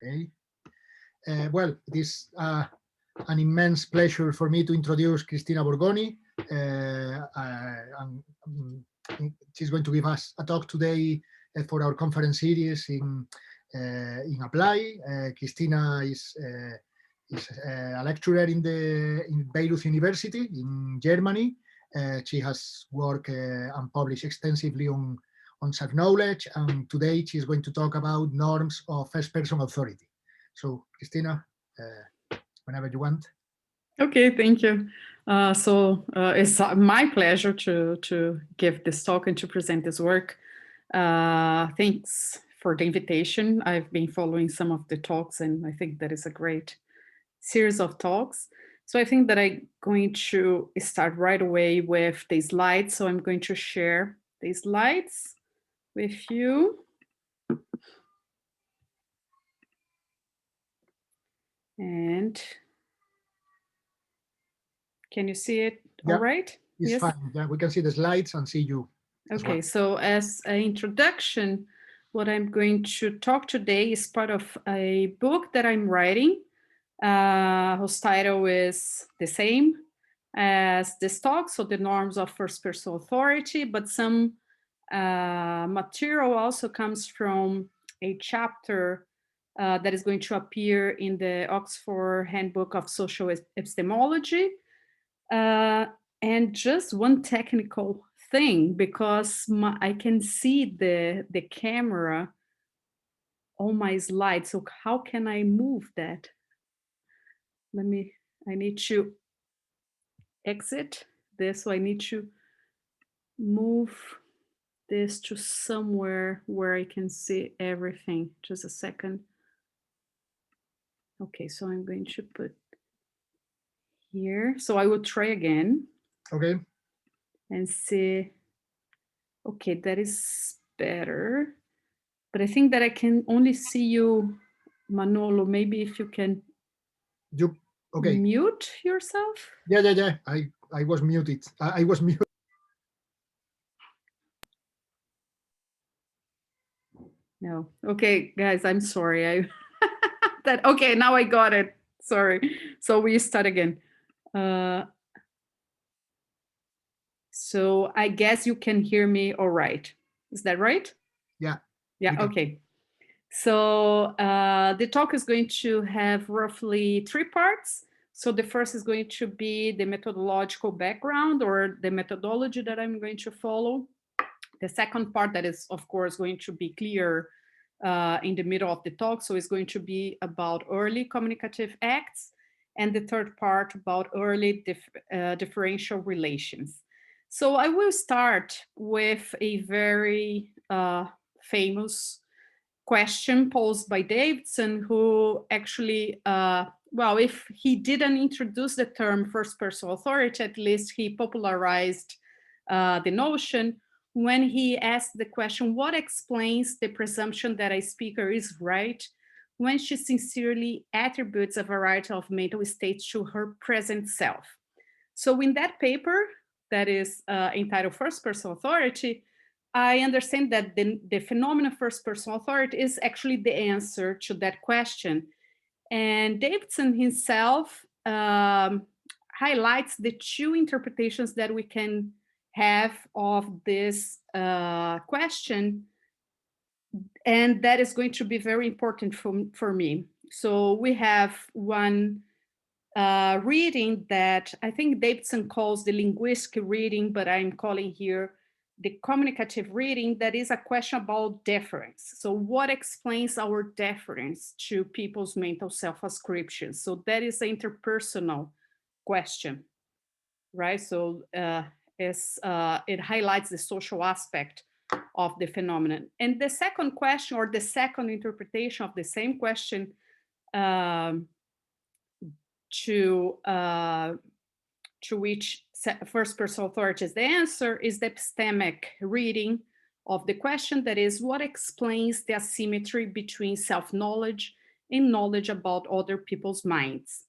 Okay. Well, it is an immense pleasure for me to introduce Cristina Borgoni. She's going to give us a talk today for our conference series in APPLY. Cristina is a lecturer in Bayreuth University in Germany. She has worked and published extensively on self-knowledge, and today she's going to talk about norms of first-person authority. So, Cristina, whenever you want. Okay, thank you. It's my pleasure to give this talk and to present this work. Thanks for the invitation. I've been following some of the talks, and I think that is a great series of talks. So I think that I'm going to start right away with the slides. So I'm going to share the slides with you. And can you see it all right? It's yes, fine. Yeah, we can see the slides and see you. Okay, so as an introduction, what I'm going to talk today is part of a book that I'm writing, whose title is the same as this talk, so the norms of first-person authority, but some material also comes from a chapter that is going to appear in the Oxford Handbook of Social Epistemology. And just one technical thing, because I can see the camera on my slide. So how can I move that? I need to exit this. So I need to move this to somewhere where I can see everything. Just a second. Okay, so I'm going to put here. So I will try again. Okay. And see. Okay, that is better. But I think that I can only see you, Manolo. Maybe if you can mute yourself. Yeah. I was muted. I was muted. No. Okay, guys, I'm sorry. Okay, now I got it. Sorry. So we start again. So I guess you can hear me all right. Is that right? Yeah. Yeah, okay. So the talk is going to have roughly 3 parts. So the first is going to be the methodological background, or the methodology that I'm going to follow. The second part, that is, of course, going to be clear in the middle of the talk. So it's going to be about early communicative acts. And the third part about early differential relations. So I will start with a very famous question posed by Davidson, who actually, well, if he didn't introduce the term first-person authority, at least he popularized the notion when he asked the question, what explains the presumption that a speaker is right when she sincerely attributes a variety of mental states to her present self? So in that paper, that is entitled First-Person Authority, I understand that the phenomenon first-person authority is actually the answer to that question. And Davidson himself highlights the 2 interpretations that we can have of this question, and that is going to be very important for me. So we have one reading that I think Davidson calls the linguistic reading, but I'm calling here the communicative reading, that is a question about deference. So what explains our deference to people's mental self-ascriptions? So that is an interpersonal question, right? So it highlights the social aspect of the phenomenon. And the second question, or the second interpretation of the same question, to which first-person authority is the answer, is the epistemic reading of the question, that is, what explains the asymmetry between self-knowledge and knowledge about other people's minds?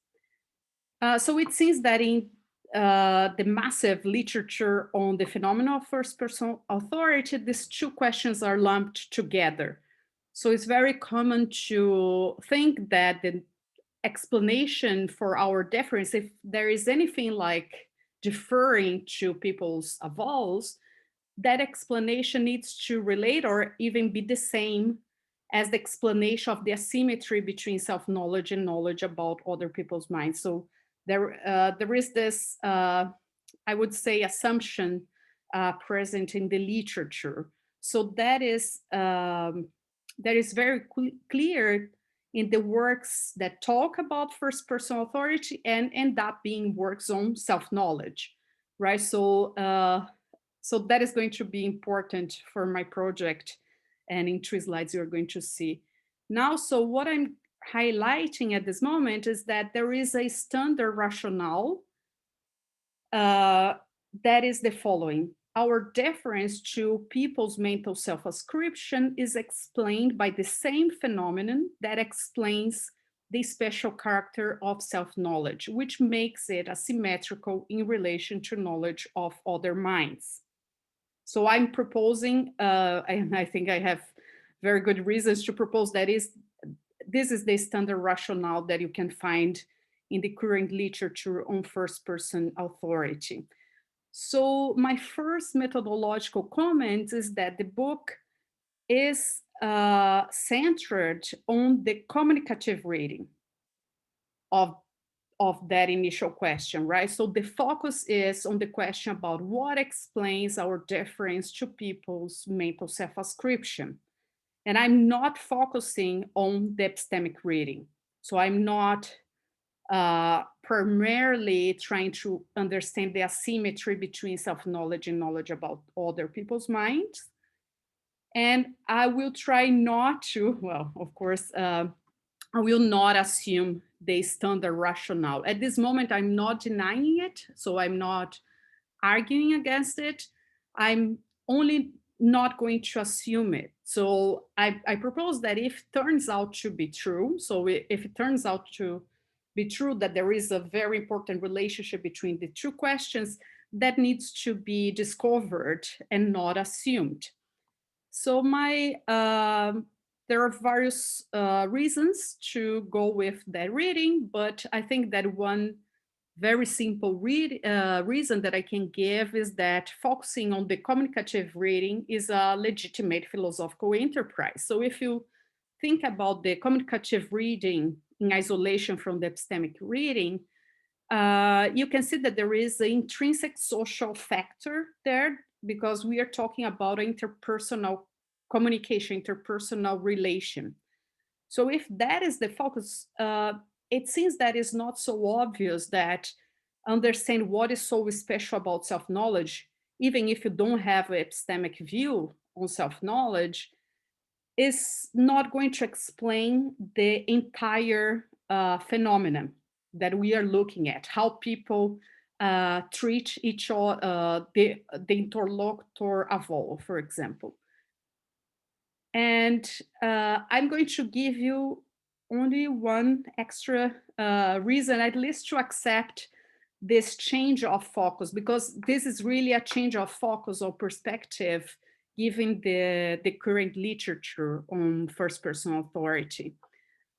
So it seems that in the massive literature on the phenomenon of first-person authority, these 2 questions are lumped together. So it's very common to think that the explanation for our deference, if there is anything like deferring to people's avowals, that explanation needs to relate or even be the same as the explanation of the asymmetry between self-knowledge and knowledge about other people's minds. So there is this, I would say, assumption present in the literature. So that is very clear in the works that talk about first-person authority and end up being works on self-knowledge, right? So so that is going to be important for my project. And in 3 slides, you're going to see. Now, so what I'm highlighting at this moment is that there is a standard rationale that is the following. Our deference to people's mental self-ascription is explained by the same phenomenon that explains the special character of self-knowledge, which makes it asymmetrical in relation to knowledge of other minds. So I'm proposing, and I think I have very good reasons to propose that this is the standard rationale that you can find in the current literature on first-person authority. So my first methodological comment is that the book is centered on the communicative reading of that initial question, right? So the focus is on the question about what explains our deference to people's mental self-ascription. And I'm not focusing on the epistemic reading. So I'm not primarily trying to understand the asymmetry between self-knowledge and knowledge about other people's minds. And I will try not to, well, of course, I will not assume the standard rationale. At this moment, I'm not denying it, so I'm not arguing against it. I'm only not going to assume it. So I propose that if it turns out to be true, so if it turns out to be true that there is a very important relationship between the two questions, that needs to be discovered and not assumed. So there are various reasons to go with that reading, but I think that one very simple reason that I can give is that focusing on the communicative reading is a legitimate philosophical enterprise. So if you think about the communicative reading in isolation from the epistemic reading, you can see that there is an intrinsic social factor there because we are talking about interpersonal communication, interpersonal relation. So if that is the focus, it seems that it's not so obvious that understand what is so special about self-knowledge, even if you don't have an epistemic view on self-knowledge, is not going to explain the entire phenomenon that we are looking at, how people treat each other, the interlocutor avowal, for example. And I'm going to give you only one extra reason, at least to accept this change of focus, because this is really a change of focus or perspective given the current literature on first-person authority.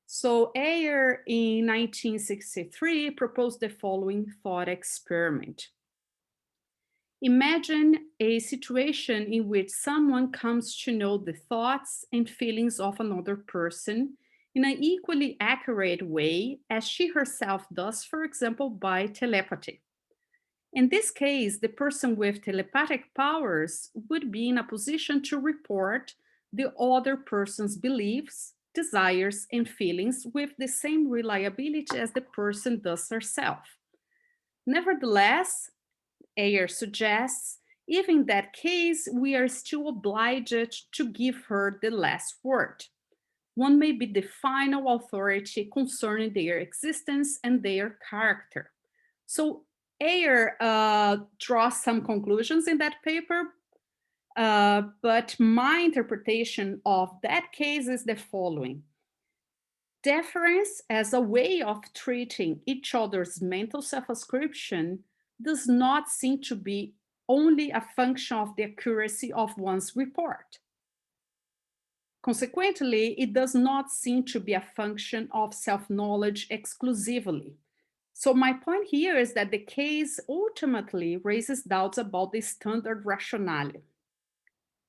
So Ayer in 1963 proposed the following thought experiment. Imagine a situation in which someone comes to know the thoughts and feelings of another person in an equally accurate way as she herself does, for example, by telepathy. In this case, the person with telepathic powers would be in a position to report the other person's beliefs, desires, and feelings with the same reliability as the person does herself. Nevertheless, Ayer suggests, even in that case, we are still obliged to give her the last word. One may be the final authority concerning their existence and their character. So Ayer draws some conclusions in that paper, but my interpretation of that case is the following. Deference as a way of treating each other's mental self-ascription does not seem to be only a function of the accuracy of one's report. consequently, it does not seem to be a function of self-knowledge exclusively. So my point here is that the case ultimately raises doubts about the standard rationale,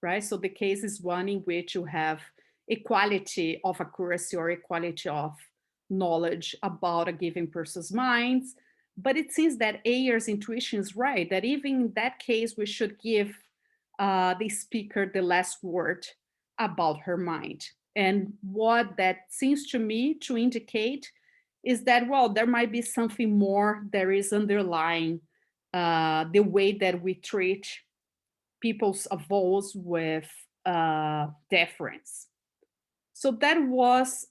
right? So the case is one in which you have equality of accuracy or equality of knowledge about a given person's minds. But it seems that Ayer's intuition is right, that even in that case, we should give the speaker the last word about her mind. And what that seems to me to indicate is that, well, there might be something more that is underlying the way that we treat people's avowals with deference. So that was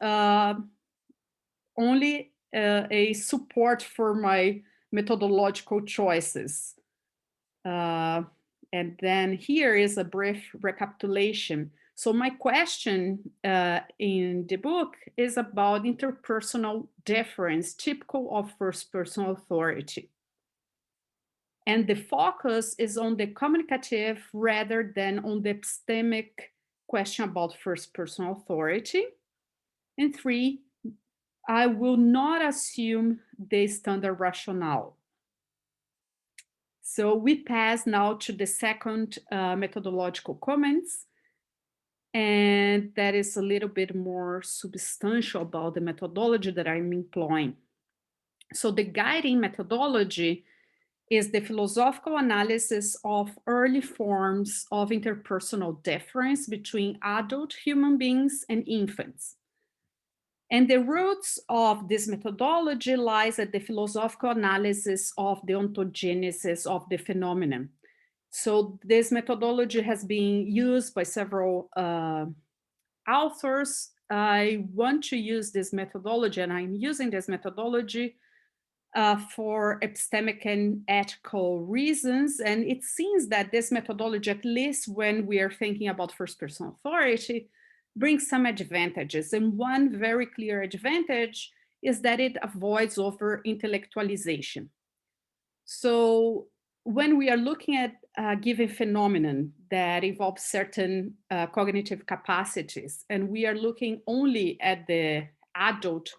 only a support for my methodological choices. And then here is a brief recapitulation. So my question in the book is about interpersonal deference, typical of first-person authority. And the focus is on the communicative rather than on the epistemic question about first-person authority. And 3, I will not assume the standard rationale. So we pass now to the second methodological comments. And that is a little bit more substantial about the methodology that I'm employing. So the guiding methodology is the philosophical analysis of early forms of interpersonal deference between adult human beings and infants. And the roots of this methodology lies at the philosophical analysis of the ontogenesis of the phenomenon. So this methodology has been used by several authors. I want to use this methodology, and I'm using this methodology for epistemic and ethical reasons. And it seems that this methodology, at least when we are thinking about first-person authority, brings some advantages. And one very clear advantage is that it avoids over-intellectualization. So when we are looking at a given phenomenon that involves certain cognitive capacities, and we are looking only at the adult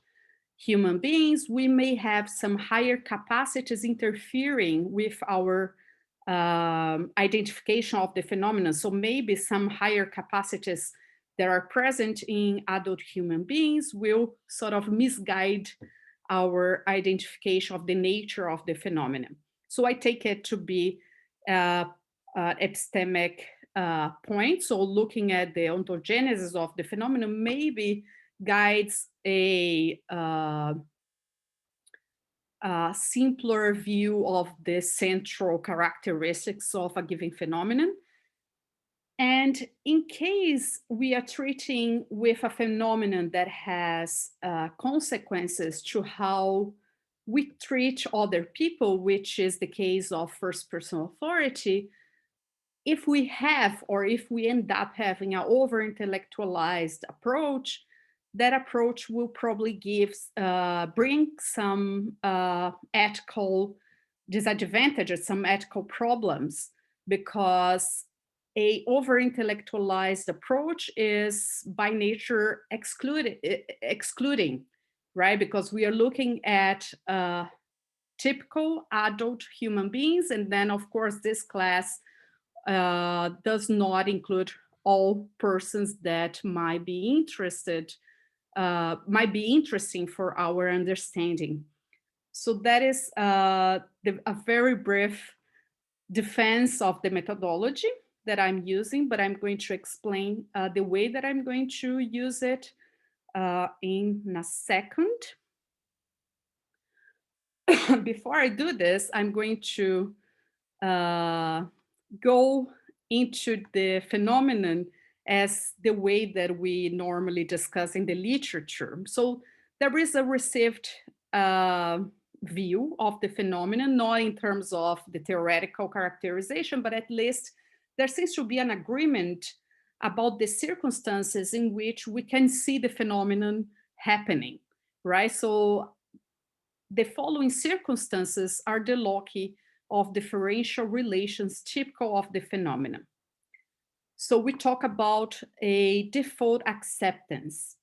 human beings, we may have some higher capacities interfering with our identification of the phenomenon. So maybe some higher capacities that are present in adult human beings will sort of misguide our identification of the nature of the phenomenon. So I take it to be epistemic point. So looking at the ontogenesis of the phenomenon maybe guides a simpler view of the central characteristics of a given phenomenon. And in case we are treating with a phenomenon that has consequences to how we treat other people, which is the case of first-person authority, if we have, or if we end up having an over-intellectualized approach, that approach will probably bring some ethical disadvantages, some ethical problems, because a over-intellectualized approach is by nature excluding, right? Because we are looking at typical adult human beings, and then of course this class does not include all persons that might be interesting for our understanding. So that is a very brief defense of the methodology that I'm using, but I'm going to explain the way that I'm going to use it in a second. Before I do this, I'm going to go into the phenomenon as the way that we normally discuss in the literature. So there is a received view of the phenomenon, not in terms of the theoretical characterization, but at least there seems to be an agreement about the circumstances in which we can see the phenomenon happening, right? So the following circumstances are the loci of differential relations typical of the phenomenon. So we talk about a default acceptance.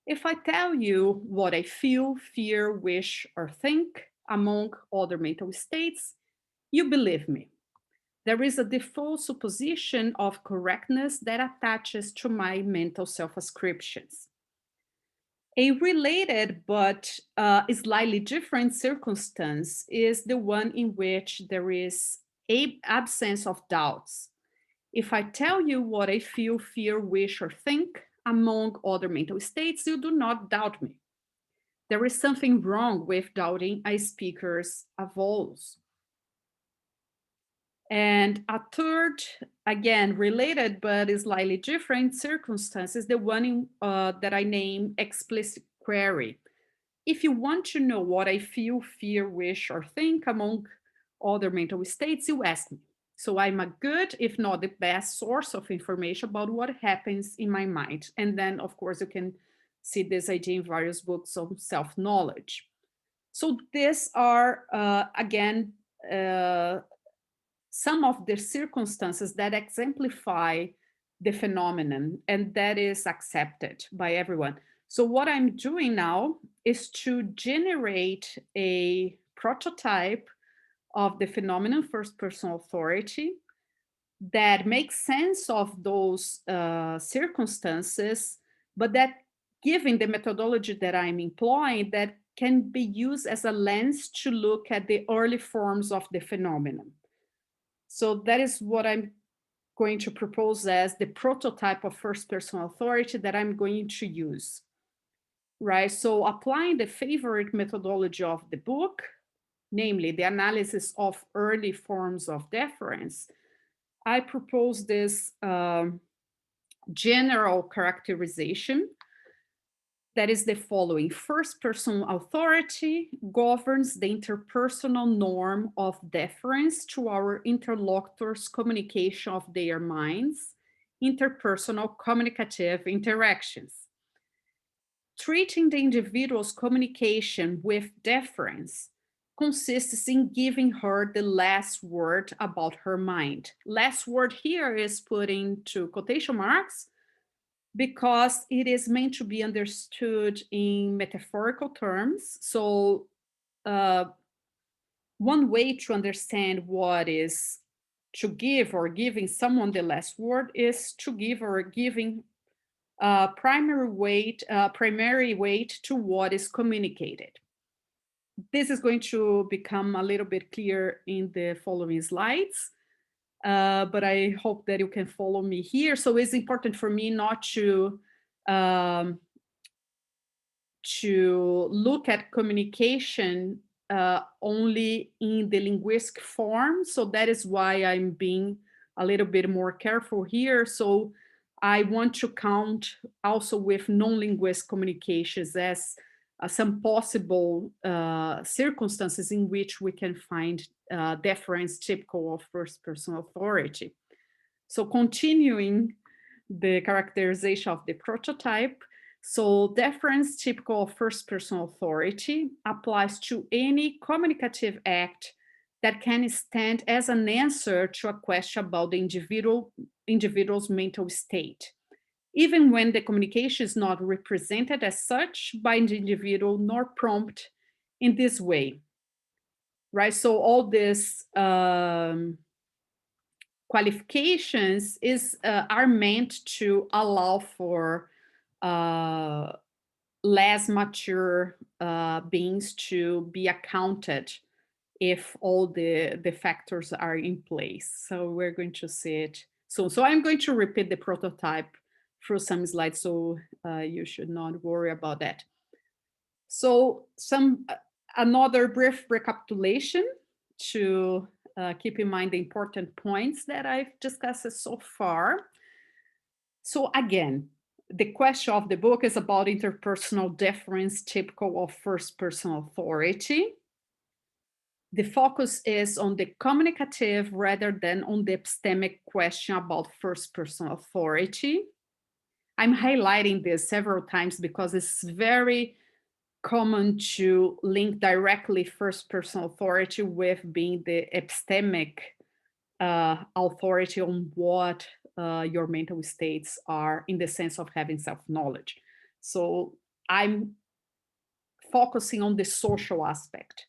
If I tell you what I feel, fear, wish, or think, among other mental states, you believe me. There is a default supposition of correctness that attaches to my mental self-ascriptions. A related but slightly different circumstance is the one in which there is an absence of doubts. If I tell you what I feel, fear, wish, or think, among other mental states, you do not doubt me. There is something wrong with doubting a speaker's avowals. And a third, again, related but slightly different circumstance is the one that I name explicit query. If you want to know what I feel, fear, wish, or think among other mental states, you ask me. So I'm a good, if not the best, source of information about what happens in my mind. And then, of course, you can see this idea in various books on self-knowledge. So these are, again, some of the circumstances that exemplify the phenomenon, and that is accepted by everyone. So what I'm doing now is to generate a prototype of the phenomenon first-person authority that makes sense of those circumstances, but that, given the methodology that I'm employing, that can be used as a lens to look at the early forms of the phenomenon. So that is what I'm going to propose as the prototype of first-person authority that I'm going to use, right? So applying the favorite methodology of the book, namely the analysis of early forms of deference, I propose this general characterization that is the following. First-person authority governs the interpersonal norm of deference to our interlocutors' communication of their minds, interpersonal communicative interactions. Treating the individual's communication with deference consists in giving her the last word about her mind. Last word here is put into quotation marks because it is meant to be understood in metaphorical terms. So one way to understand what is to give or giving someone the last word is to give or giving primary weight to what is communicated. This is going to become a little bit clear in the following slides. But I hope that you can follow me here. So it's important for me not to look at communication only in the linguistic form. So that is why I'm being a little bit more careful here. So I want to count also with non-linguistic communications as some possible circumstances in which we can find deference typical of first-person authority. So continuing the characterization of the prototype, so deference typical of first-person authority applies to any communicative act that can stand as an answer to a question about the individual's mental state, even when the communication is not represented as such by the individual nor prompt in this way, right? So all these qualifications are meant to allow for less mature beings to be accounted if all the factors are in place. So we're going to see it soon. So I'm going to repeat the prototype through some slides, so you should not worry about that. So another brief recapitulation to keep in mind the important points that I've discussed so far. So again, the question of the book is about interpersonal deference typical of first-person authority. The focus is on the communicative rather than on the epistemic question about first-person authority. I'm highlighting this several times because it's very common to link directly first-person authority with being the epistemic authority on what your mental states are in the sense of having self-knowledge. So I'm focusing on the social aspect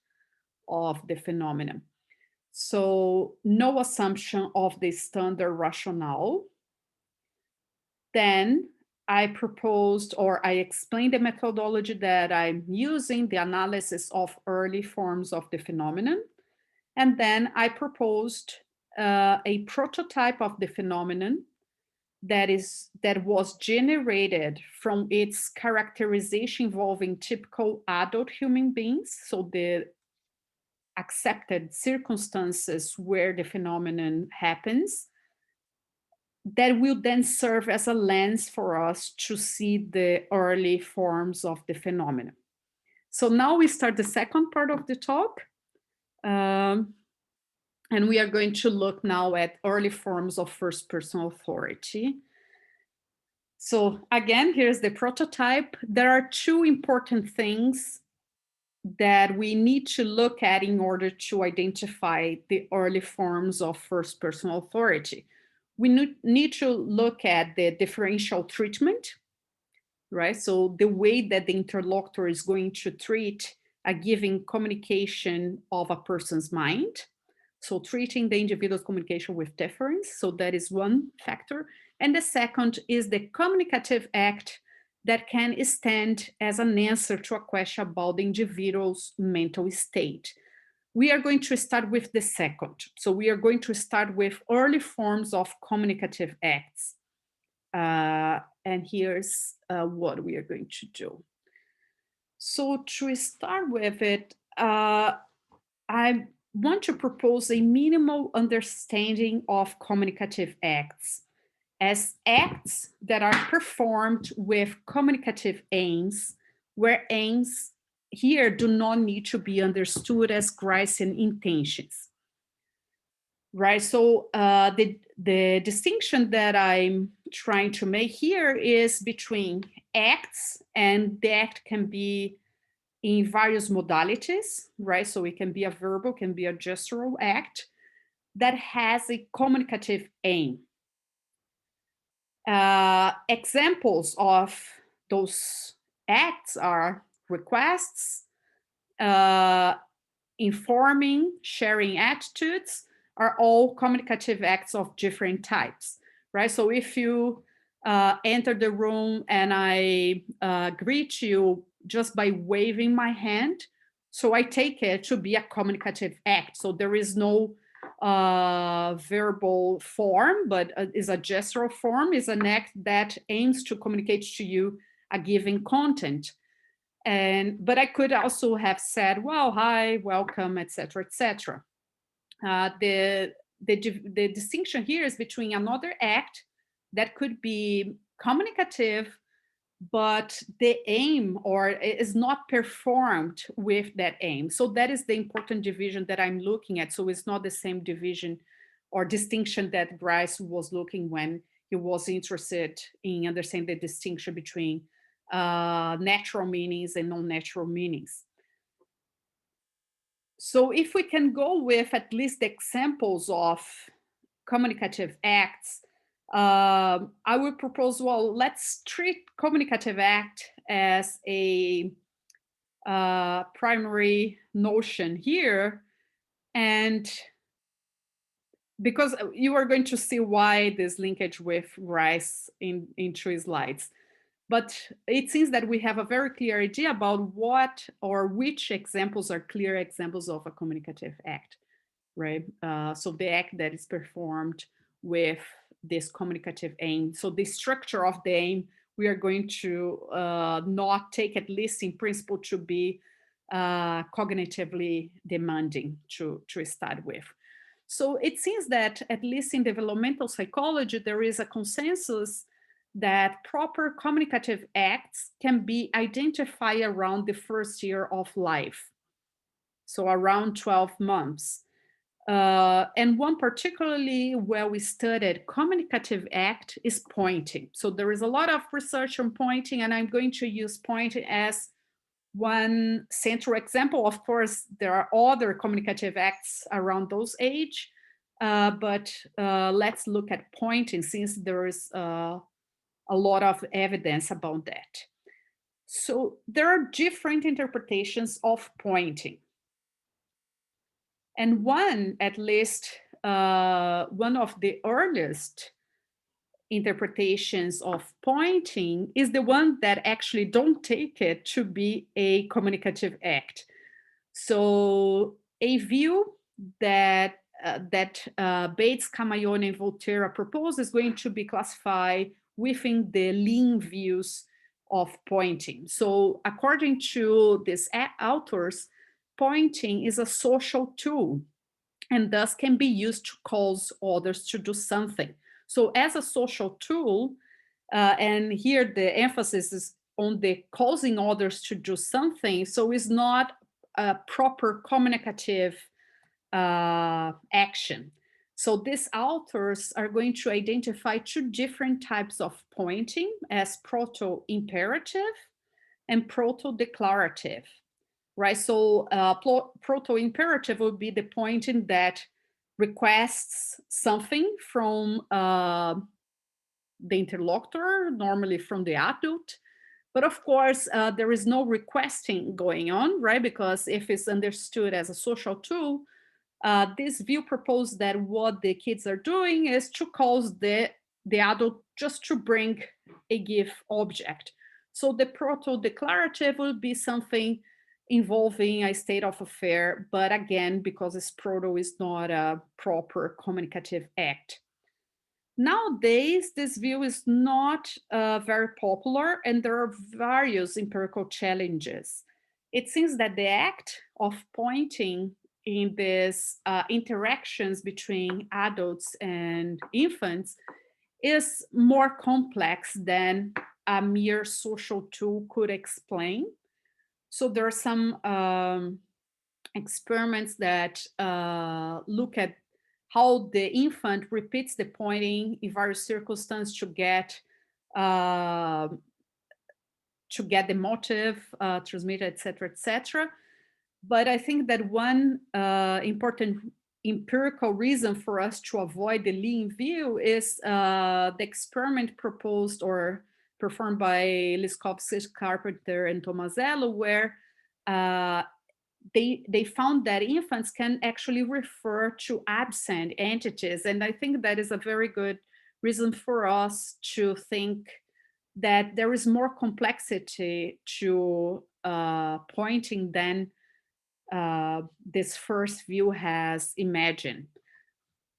of the phenomenon. So no assumption of the standard rationale. Then I proposed, or I explained the methodology that I'm using, the analysis of early forms of the phenomenon. And then I proposed a prototype of the phenomenon that was generated from its characterization involving typical adult human beings, so the accepted circumstances where the phenomenon happens, that will then serve as a lens for us to see the early forms of the phenomenon. So now we start the second part of the talk. And we are going to look now at early forms of first-person authority. So again, here's the prototype. There are two important things that we need to look at in order to identify the early forms of first-person authority. We need to look at the differential treatment, right? So the way that the interlocutor is going to treat a given communication of a person's mind. So treating the individual's communication with deference. So that is one factor. And the second is the communicative act that can stand as an answer to a question about the individual's mental state. We are going to start with the second. So we are going to start with early forms of communicative acts. And here's what we are going to do. So to start with it, I want to propose a minimal understanding of communicative acts as acts that are performed with communicative aims, where aims here do not need to be understood as Gricean intentions. Right, so the distinction that I'm trying to make here is between acts, and the act can be in various modalities, right? So it can be a verbal, can be a gestural act that has a communicative aim. Examples of those acts are requests, informing, sharing attitudes, are all communicative acts of different types, right? So if you enter the room and I greet you just by waving my hand, so I take it to be a communicative act. So there is no verbal form, but is a gestural form, is an act that aims to communicate to you a given content. But I could also have said, well, hi, welcome, etc., etc. The distinction here is between another act that could be communicative, but the aim or is not performed with that aim. So that is the important division that I'm looking at. So it's not the same division or distinction that Bryce was looking when he was interested in understanding the distinction between natural meanings and non-natural meanings. So if we can go with at least examples of communicative acts, I would propose, well, let's treat communicative act as a primary notion here. And because you are going to see why this linkage with Rice in 3 slides. But it seems that we have a very clear idea about what or which examples are clear examples of a communicative act, right? So the act that is performed with this communicative aim. So the structure of the aim, we are going to not take, at least in principle, to be cognitively demanding to start with. So it seems that, at least in developmental psychology, there is a consensus that proper communicative acts can be identified around the first year of life, so around 12 months. And one particularly where we studied communicative act is pointing. So there is a lot of research on pointing, and I'm going to use pointing as one central example. Of course, there are other communicative acts around those age, but let's look at pointing, since there is a lot of evidence about that. So there are different interpretations of pointing. And one, at least one of the earliest interpretations of pointing is the one that actually don't take it to be a communicative act. So a view that Bates, Camayon, and Volterra propose is going to be classified within the lean views of pointing. So according to these authors, pointing is a social tool and thus can be used to cause others to do something. So as a social tool, and here the emphasis is on the causing others to do something, so it's not a proper communicative action. So these authors are going to identify two different types of pointing as proto-imperative and proto-declarative, right? So proto-imperative would be the pointing that requests something from the interlocutor, normally from the adult. But of course, there is no requesting going on, right? Because if it's understood as a social tool, this view proposed that what the kids are doing is to cause the adult just to bring a gift object. So the proto-declarative will be something involving a state of affair, but again, because this proto is not a proper communicative act. Nowadays, this view is not very popular, and there are various empirical challenges. It seems that the act of pointing in these interactions between adults and infants is more complex than a mere social tool could explain. So there are some experiments that look at how the infant repeats the pointing in various circumstances to get the motive transmitted, etc., etc. But I think that one important empirical reason for us to avoid the lean view is the experiment proposed or performed by Liskovsky, Carpenter, and Tomasello, where they found that infants can actually refer to absent entities. And I think that is a very good reason for us to think that there is more complexity to pointing than this first view has imagined.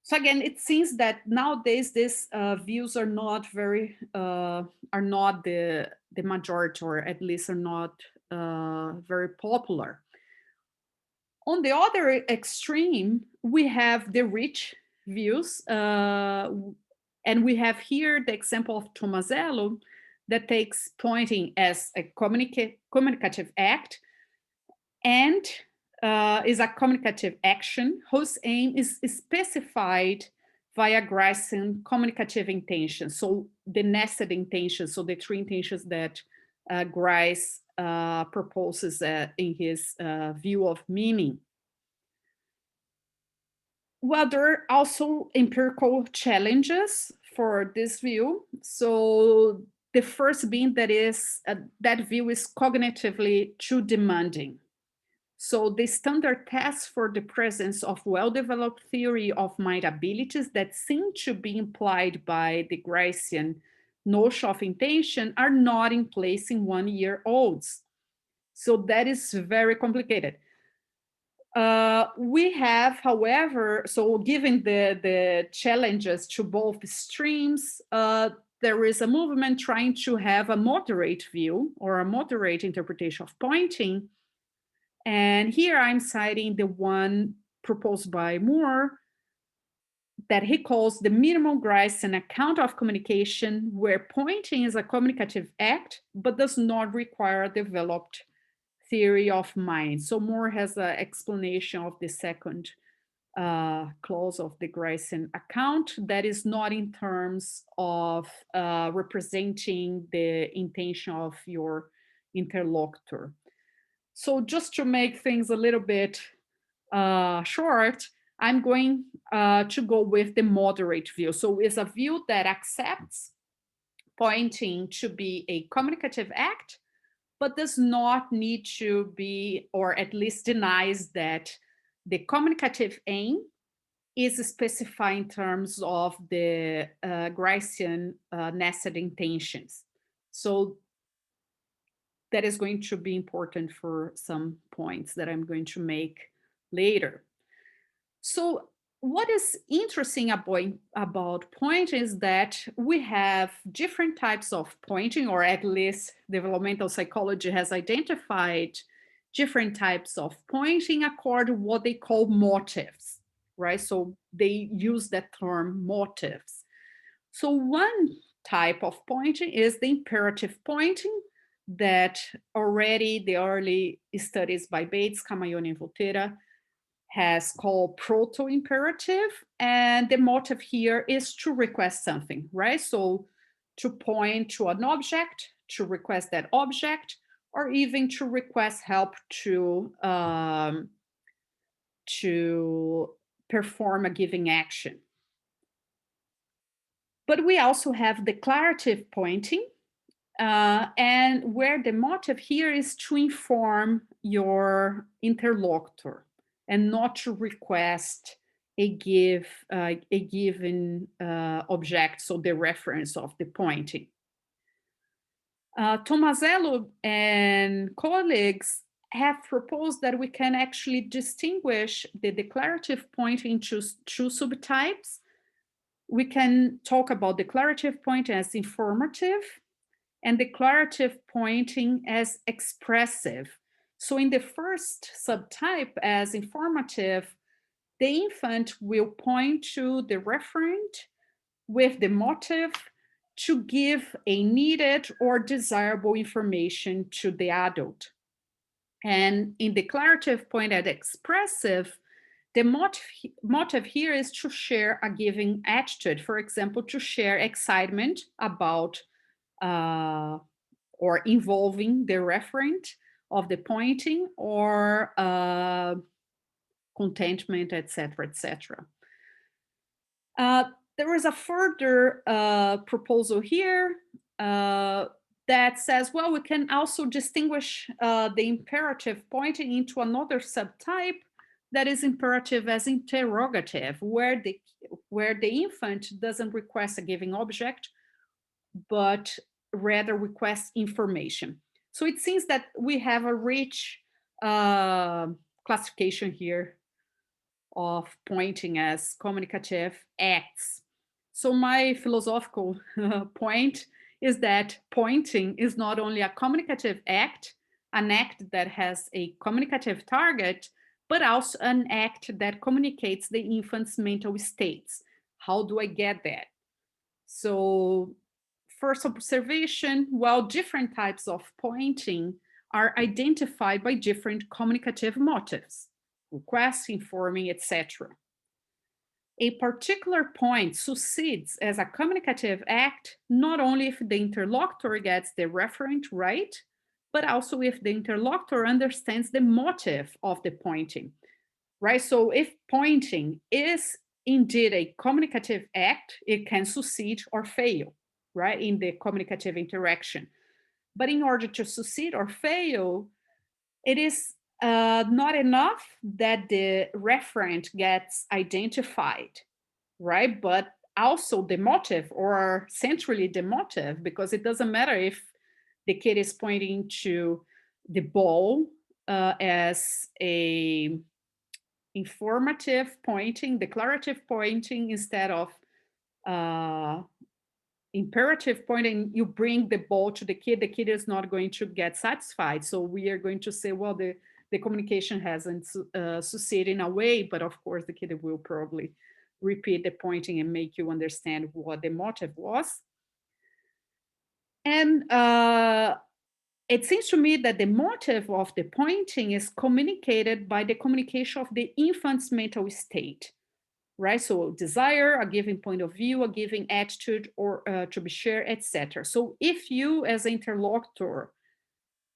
So again, it seems that nowadays these views are not very are not the majority, or at least are not very popular. On the other extreme, we have the rich views, and we have here the example of Tomasello that takes pointing as a communicative act and is a communicative action whose aim is specified via Gricean communicative intention. So the nested intentions, so the three intentions that Grice proposes in his view of meaning. Well, there are also empirical challenges for this view. So the first being that that view is cognitively too demanding. So the standard tests for the presence of well-developed theory of mind abilities that seem to be implied by the Gricean notion of intention are not in place in 1-year-olds. So that is very complicated. We have, however, so given the challenges to both streams, there is a movement trying to have a moderate view or a moderate interpretation of pointing. And here I'm citing the one proposed by Moore that he calls the minimum Gricean account of communication, where pointing is a communicative act, but does not require a developed theory of mind. So Moore has an explanation of the second clause of the Gricean account that is not in terms of representing the intention of your interlocutor. So just to make things a little bit short, I'm going to go with the moderate view. So it's a view that accepts pointing to be a communicative act, but does not need to be, or at least denies that the communicative aim is specified in terms of the Gricean nested intentions. So that is going to be important for some points that I'm going to make later. So what is interesting about pointing is that we have different types of pointing, or at least developmental psychology has identified different types of pointing according to what they call motives, right? So they use that term motives. So one type of pointing is the imperative pointing that already the early studies by Bates, Camayoni, and Volterra has called proto-imperative, and the motive here is to request something, right? So to point to an object, to request that object, or even to request help to perform a given action. But we also have declarative pointing, and where the motive here is to inform your interlocutor and not to request a given object, so the reference of the pointing. Tomasello and colleagues have proposed that we can actually distinguish the declarative pointing into two subtypes. We can talk about declarative pointing as informative and declarative pointing as expressive. So in the first subtype as informative, the infant will point to the referent with the motive to give a needed or desirable information to the adult. And in declarative point as expressive, the motive here is to share a given attitude. For example, to share excitement about or involving the referent of the pointing, or contentment, etc., etc. There is a further proposal here that says, well, we can also distinguish the imperative pointing into another subtype that is imperative as interrogative, where the infant doesn't request a given object, but rather requests information. So it seems that we have a rich classification here of pointing as communicative acts. So my philosophical point is that pointing is not only a communicative act, an act that has a communicative target, but also an act that communicates the infant's mental states. How do I get that? So first observation, well, different types of pointing are identified by different communicative motives, requests, informing, etc. A particular point succeeds as a communicative act not only if the interlocutor gets the referent right, but also if the interlocutor understands the motive of the pointing, right? So if pointing is indeed a communicative act, it can succeed or fail, right, in the communicative interaction. But in order to succeed or fail, it is not enough that the referent gets identified, right? But also the motive, or centrally the motive, because it doesn't matter if the kid is pointing to the ball as a informative pointing, declarative pointing, instead of imperative pointing. You bring the ball to the kid is not going to get satisfied. So we are going to say, well, the communication hasn't succeeded in a way, but of course the kid will probably repeat the pointing and make you understand what the motive was. And it seems to me that the motive of the pointing is communicated by the communication of the infant's mental state, right? So desire, a given point of view, a given attitude, or to be shared, etc. So if you as an interlocutor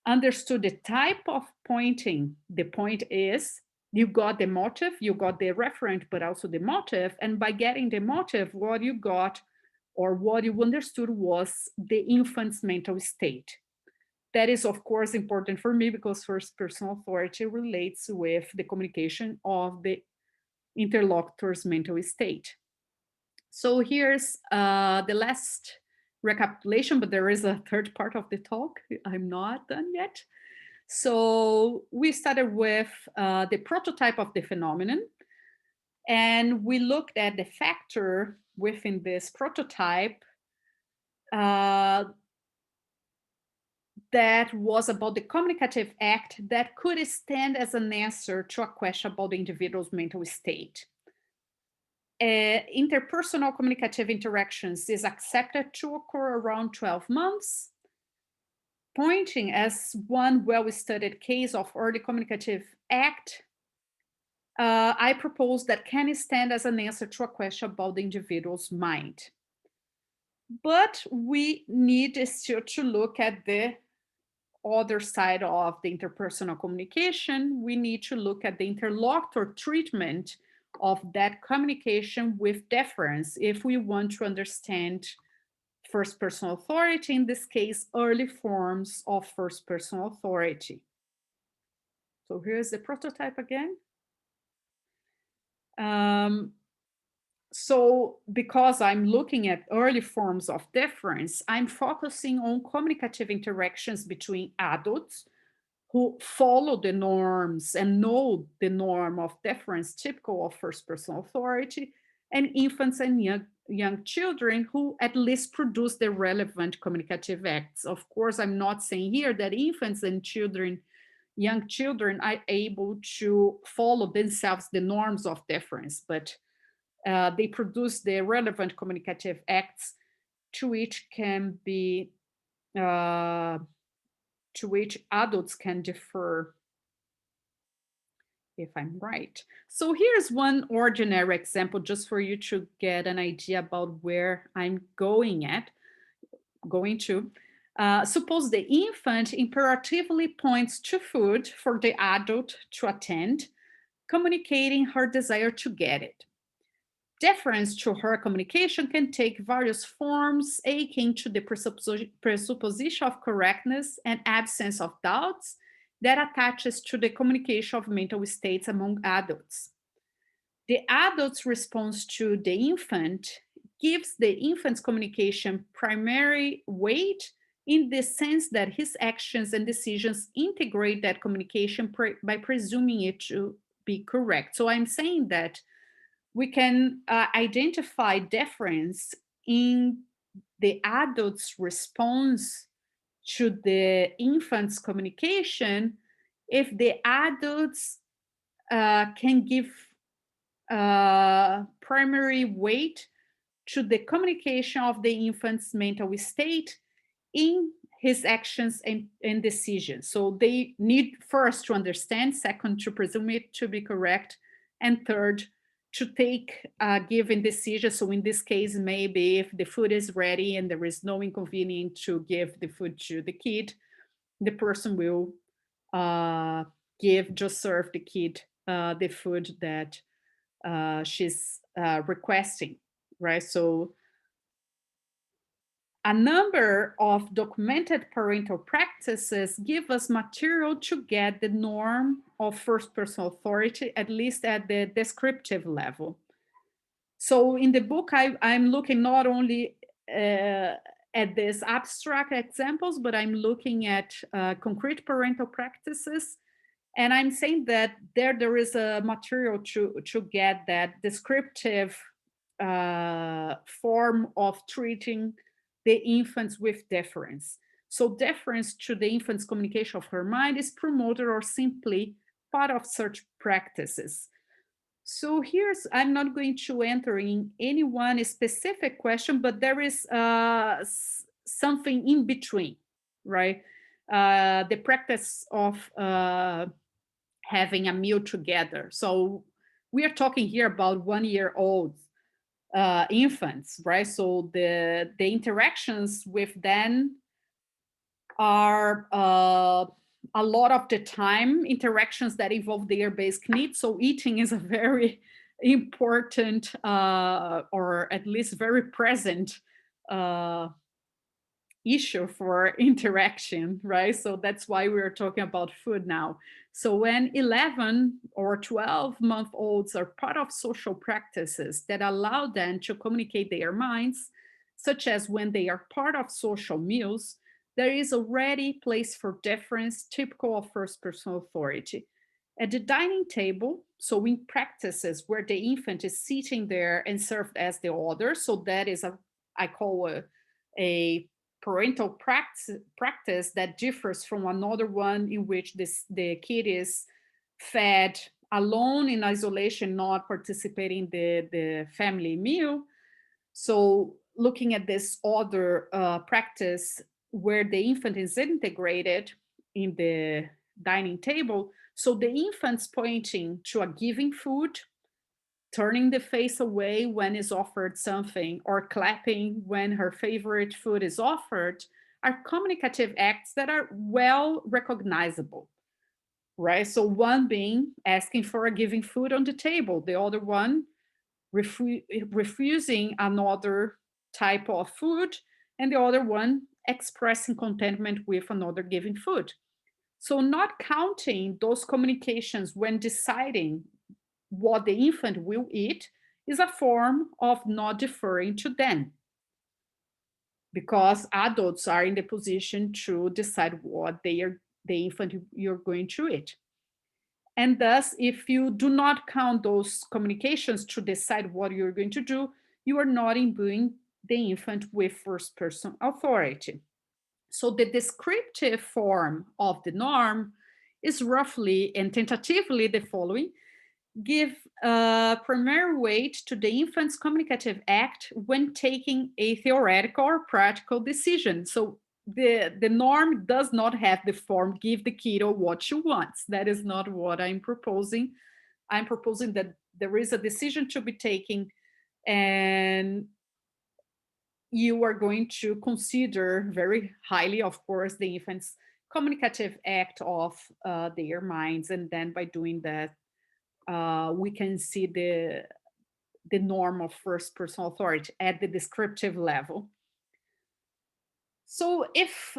understood the type of pointing the point is, you got the motive, you got the referent, but also the motive. And by getting the motive, what you got or what you understood was the infant's mental state. That is, of course, important for me because first person authority relates with the communication of the interlocutor's mental state. So here's the last recapitulation, but there is a third part of the talk. I'm not done yet. So we started with the prototype of the phenomenon, and we looked at the factor within this prototype that was about the communicative act that could stand as an answer to a question about the individual's mental state. Interpersonal communicative interactions is accepted to occur around 12 months, pointing as one well-studied case of early communicative act. I propose that can stand as an answer to a question about the individual's mind. But we need still to look at the other side of the interpersonal communication. We need to look at the interlocutor treatment of that communication with deference if we want to understand first person authority, in this case, early forms of first person authority. So here's the prototype again. So because I'm looking at early forms of deference, I'm focusing on communicative interactions between adults who follow the norms and know the norm of deference typical of first person authority, and infants and young children who at least produce the relevant communicative acts. Of course, I'm not saying here that infants and children, young children, are able to follow themselves the norms of deference, but they produce the relevant communicative acts to which can be to which adults can defer, if I'm right. So here's one ordinary example just for you to get an idea about where I'm going to. Suppose the infant imperatively points to food for the adult to attend, communicating her desire to get it. Deference to her communication can take various forms, akin to the presupposition of correctness and absence of doubts that attaches to the communication of mental states among adults. The adult's response to the infant gives the infant's communication primary weight in the sense that his actions and decisions integrate that communication by presuming it to be correct. So I'm saying that we can identify deference in the adult's response to the infant's communication if the adults can give primary weight to the communication of the infant's mental state in his actions and decisions. So they need first to understand, second to presume it to be correct, and third to take a given decision. So in this case, maybe if the food is ready and there is no inconvenience to give the food to the kid, the person will just serve the kid the food that she's requesting, right? So a number of documented parental practices give us material to get the norm of first person authority, at least at the descriptive level. So in the book, I'm looking not only at these abstract examples, but I'm looking at concrete parental practices. And I'm saying that there is a material to get that descriptive form of treating the infants with deference. So deference to the infant's communication of her mind is promoted or simply part of such practices. So I'm not going to enter in any one specific question, but there is something in between, right? The practice of having a meal together. So we are talking here about 1-year-old infants, right? So the interactions with them are a lot of the time interactions that involve their basic needs. So eating is a very important or at least very present issue for interaction, right? So that's why we're talking about food now. So when 11 or 12-month-olds are part of social practices that allow them to communicate their minds, such as when they are part of social meals, there is already place for deference typical of first-person authority. At the dining table, so in practices where the infant is sitting there and served as the other, so that is I call a parental practice that differs from another one in which the kid is fed alone in isolation, not participating in the family meal. So looking at this other practice where the infant is integrated in the dining table, so the infant's pointing to a giving food, turning the face away when is offered something, or clapping when her favorite food is offered, are communicative acts that are well recognizable, right? So one being asking for a giving food on the table, the other one refusing another type of food, and the other one expressing contentment with another giving food. So not counting those communications when deciding what the infant will eat is a form of not deferring to them, because adults are in the position to decide what the infant you're going to eat. And thus, if you do not count those communications to decide what you're going to do, you are not imbuing the infant with first-person authority. So the descriptive form of the norm is roughly and tentatively the following: give primary weight to the infant's communicative act when taking a theoretical or practical decision. So the norm does not have the form, give the kiddo what she wants. That is not what I'm proposing. I'm proposing that there is a decision to be taken, and you are going to consider very highly, of course, the infant's communicative act of their minds. And then by doing that, we can see the norm of first-person authority at the descriptive level. So if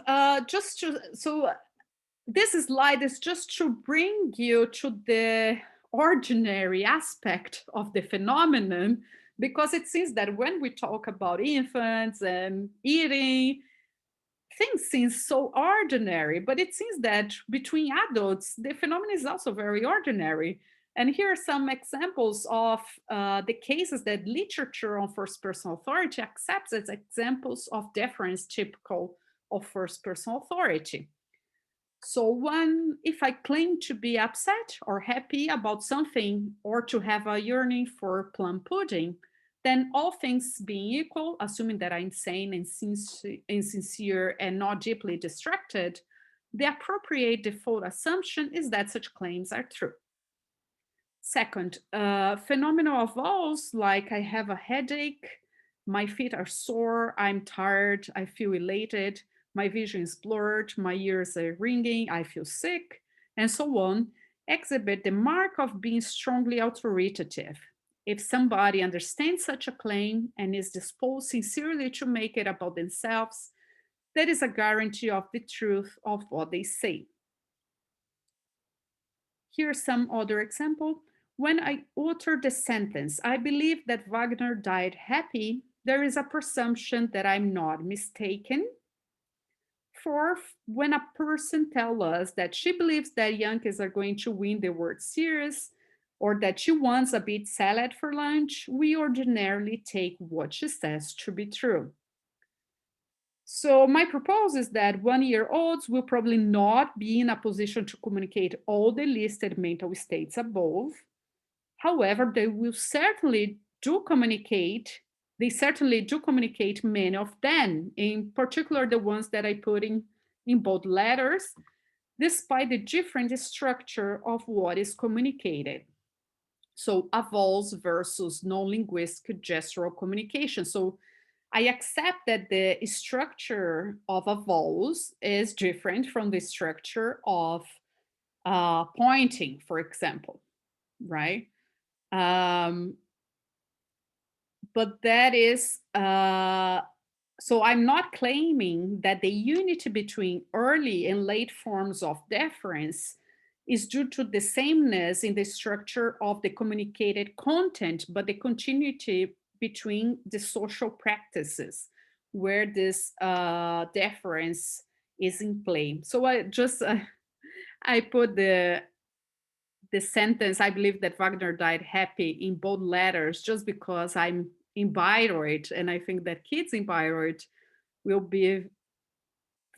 this slide is just to bring you to the ordinary aspect of the phenomenon, because it seems that when we talk about infants and eating, things seem so ordinary, but it seems that between adults, the phenomenon is also very ordinary. And here are some examples of the cases that literature on first-person authority accepts as examples of deference typical of first-person authority. So one, if I claim to be upset or happy about something, or to have a yearning for plum pudding, then all things being equal, assuming that I'm sane and sincere and not deeply distracted, the appropriate default assumption is that such claims are true. Second, phenomena of vowels, like I have a headache, my feet are sore, I'm tired, I feel elated, my vision is blurred, my ears are ringing, I feel sick, and so on, exhibit the mark of being strongly authoritative. If somebody understands such a claim and is disposed sincerely to make it about themselves, that is a guarantee of the truth of what they say. Here's some other example. When I utter the sentence, I believe that Wagner died happy, there is a presumption that I'm not mistaken. Fourth, when a person tells us that she believes that Yankees are going to win the World Series, or that she wants a beet salad for lunch, we ordinarily take what she says to be true. So my proposal is that 1-year-olds will probably not be in a position to communicate all the listed mental states above. However, they certainly do communicate many of them, in particular the ones that I put in bold letters, despite the different structure of what is communicated. So avals versus non-linguistic gestural communication. So I accept that the structure of a vowels is different from the structure of pointing, for example, right? But that is, so I'm not claiming that the unity between early and late forms of deference is due to the sameness in the structure of the communicated content, but the continuity between the social practices where this deference is in play. So I just, I put the sentence, I believe that Wagner died happy, in bold letters, just because I'm in Bayreuth, and I think that kids in Bayreuth will be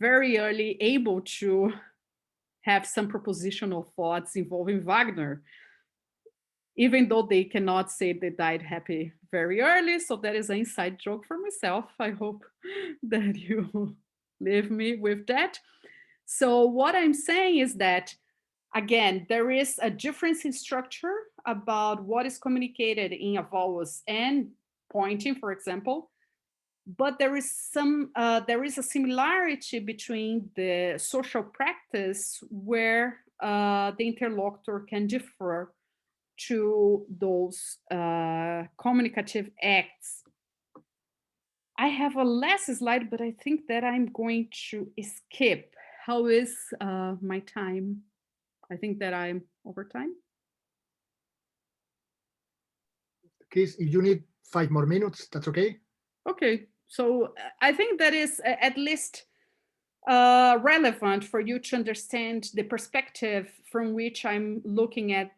very early able to have some propositional thoughts involving Wagner, even though they cannot say they died happy very early. So that is an inside joke for myself. I hope that you leave me with that. So what I'm saying is that, again, there is a difference in structure about what is communicated in a vowels and pointing, for example, but there is a similarity between the social practice where the interlocutor can differ to those communicative acts. I have a last slide, but I think that I'm going to skip. How is my time? I think that I'm over time. Chris, if you need 5 more minutes, that's okay. Okay, so I think that is at least relevant for you to understand the perspective from which I'm looking at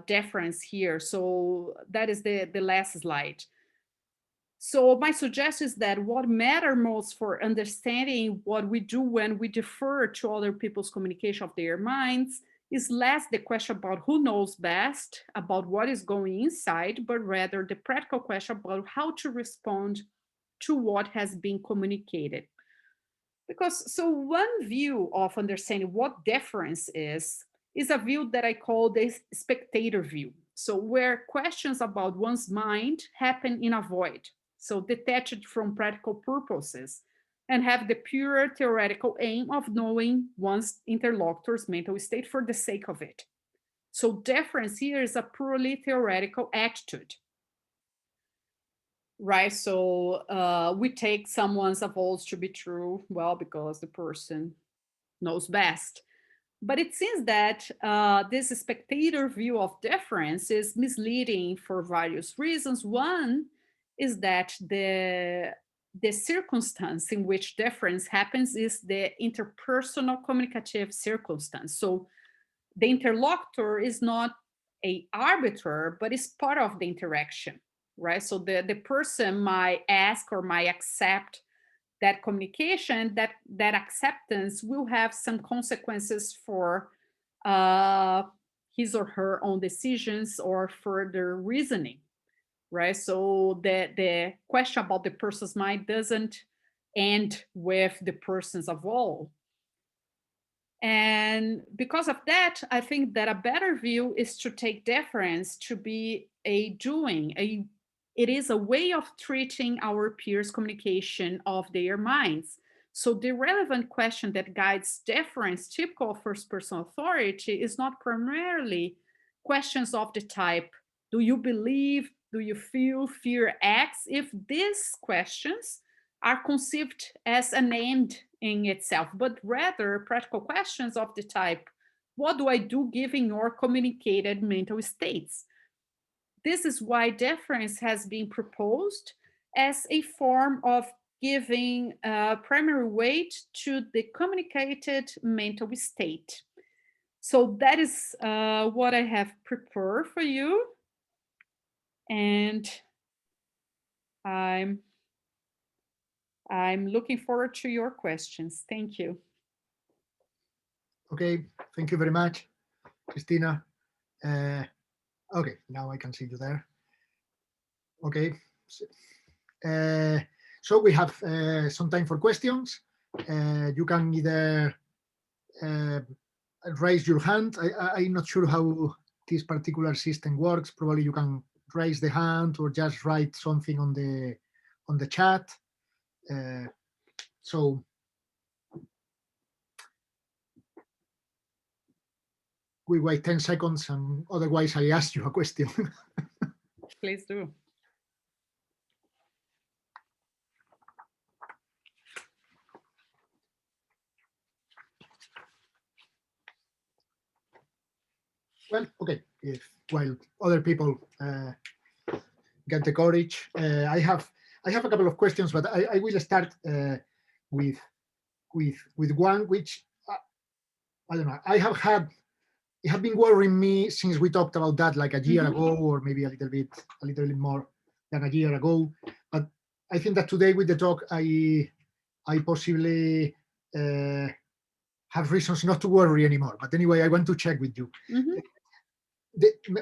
deference here. So that is the last slide. So my suggestion is that what matters most for understanding what we do when we defer to other people's communication of their minds is less the question about who knows best about what is going inside, but rather the practical question about how to respond to what has been communicated. Because so one view of understanding what deference is a view that I call the spectator view. So where questions about one's mind happen in a void, so detached from practical purposes, and have the pure theoretical aim of knowing one's interlocutor's mental state for the sake of it. So deference here is a purely theoretical attitude. Right, so we take someone's avowals to be true, well, because the person knows best. But it seems that this spectator view of deference is misleading for various reasons. One is that the circumstance in which deference happens is the interpersonal communicative circumstance. So the interlocutor is not an arbiter, but is part of the interaction, right? So the person might ask or might accept that communication, that acceptance will have some consequences for his or her own decisions or further reasoning, right? So the question about the person's mind doesn't end with the person's avowal. And because of that, I think that a better view is to take deference to be a doing, it is a way of treating our peers' communication of their minds. So the relevant question that guides deference, typical of first-person authority, is not primarily questions of the type, do you believe, do you feel, fear X? If these questions are conceived as an end in itself, but rather practical questions of the type, what do I do given your communicated mental states? This is why deference has been proposed as a form of giving primary weight to the communicated mental state. So that is what I have prepared for you. And I'm looking forward to your questions. Thank you. Okay, thank you very much, Cristina. Okay, now I can see you there. Okay, so we have some time for questions. You can either raise your hand. I'm not sure how this particular system works. Probably you can raise the hand or just write something on the chat. So we wait 10 seconds, and otherwise I ask you a question. Please do. Well, okay. While other people get the courage, I have a couple of questions, but I will start with one which I don't know. It have been worrying me since we talked about that like a year ago, or maybe a little bit more than a year ago. But I think that today with the talk, I possibly have reasons not to worry anymore. But anyway, I want to check with you.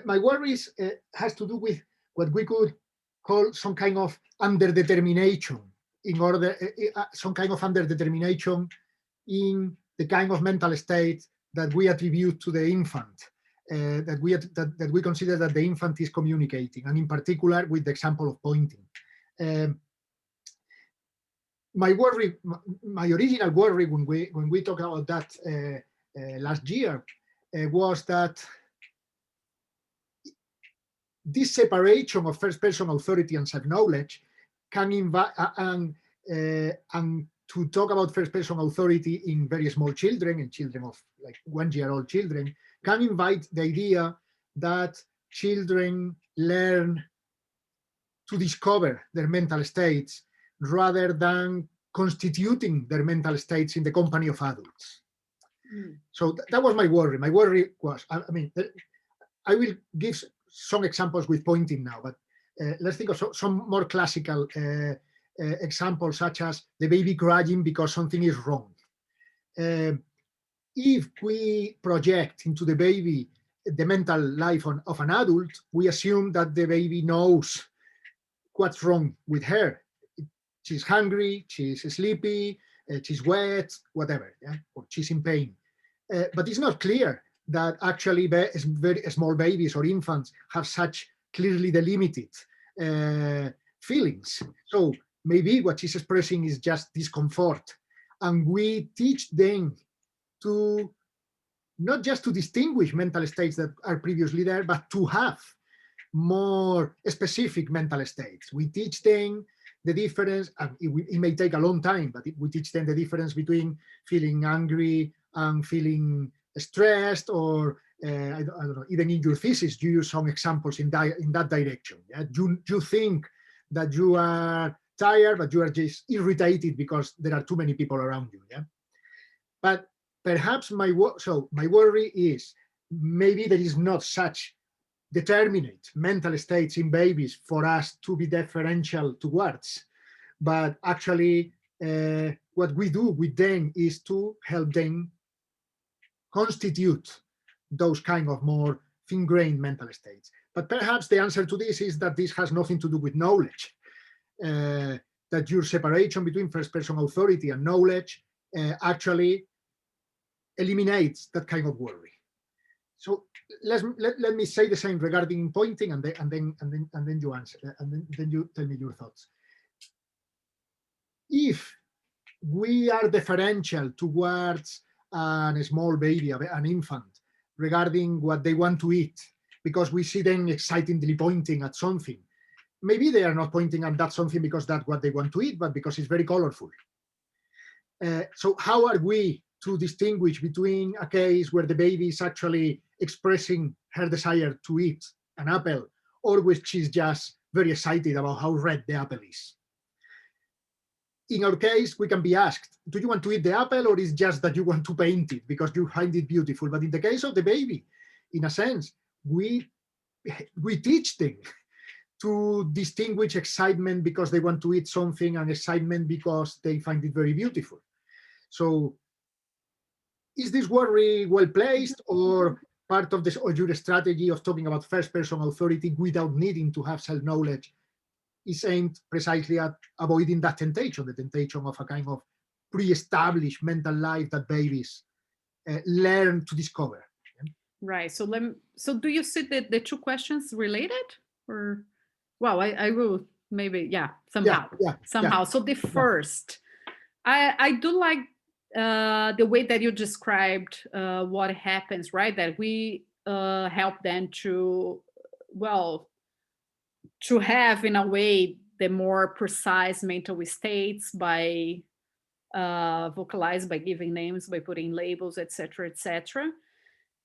My worries has to do with what we could call some kind of underdetermination some kind of underdetermination in the kind of mental state that we attribute to the infant, that we consider that the infant is communicating, and in particular with the example of pointing. My original worry when we talked about that last year was that this separation of first-person authority and self-knowledge can invite and to talk about first-person authority in very small children, and children of like 1-year-old children, can invite the idea that children learn to discover their mental states rather than constituting their mental states in the company of adults. So that was my worry. My worry was, I mean, I will give some examples with pointing now, but let's think of some more classical examples, such as the baby crying because something is wrong. If we project into the baby the mental life of an adult, we assume that the baby knows what's wrong with her. She's hungry, she's sleepy, she's wet, whatever, yeah? Or she's in pain. But it's not clear that actually very small babies or infants have such clearly delimited feelings. So maybe what she's expressing is just discomfort. And we teach them to not just to distinguish mental states that are previously there, but to have more specific mental states. We teach them the difference, and it may take a long time, but we teach them the difference between feeling angry and feeling stressed, or I don't know, even in your thesis, you use some examples in that direction. Yeah? You think that you are tired, but you are just irritated because there are too many people around you. Yeah, but perhaps my worry is maybe there is not such determinate mental states in babies for us to be deferential towards, but actually what we do with them is to help them constitute those kind of more thin-grained mental states. But perhaps the answer to this is that this has nothing to do with knowledge, that your separation between first-person authority and knowledge actually eliminates that kind of worry. So let me say the same regarding pointing, and then you answer, and then you tell me your thoughts. If we are deferential towards a small baby, an infant, regarding what they want to eat, because we see them excitedly pointing at something, maybe they are not pointing at that something because that's what they want to eat, but because it's very colorful. So how are we to distinguish between a case where the baby is actually expressing her desire to eat an apple, or which she's just very excited about how red the apple is? In our case, we can be asked, do you want to eat the apple, or is it just that you want to paint it because you find it beautiful? But in the case of the baby, in a sense, we teach them to distinguish excitement because they want to eat something and excitement because they find it very beautiful. So is this worry well placed, or part of this, or your strategy of talking about first-person authority without needing to have self-knowledge is aimed precisely at avoiding that temptation, the temptation of a kind of pre-established mental life that babies learn to discover? Right. So do you see the two questions related, or? Well, I will maybe, yeah, somehow. Yeah. So the first, I do like the way that you described what happens, right? That we help them to, well, to have, in a way, the more precise mental states by vocalize, by giving names, by putting labels, etc., etc.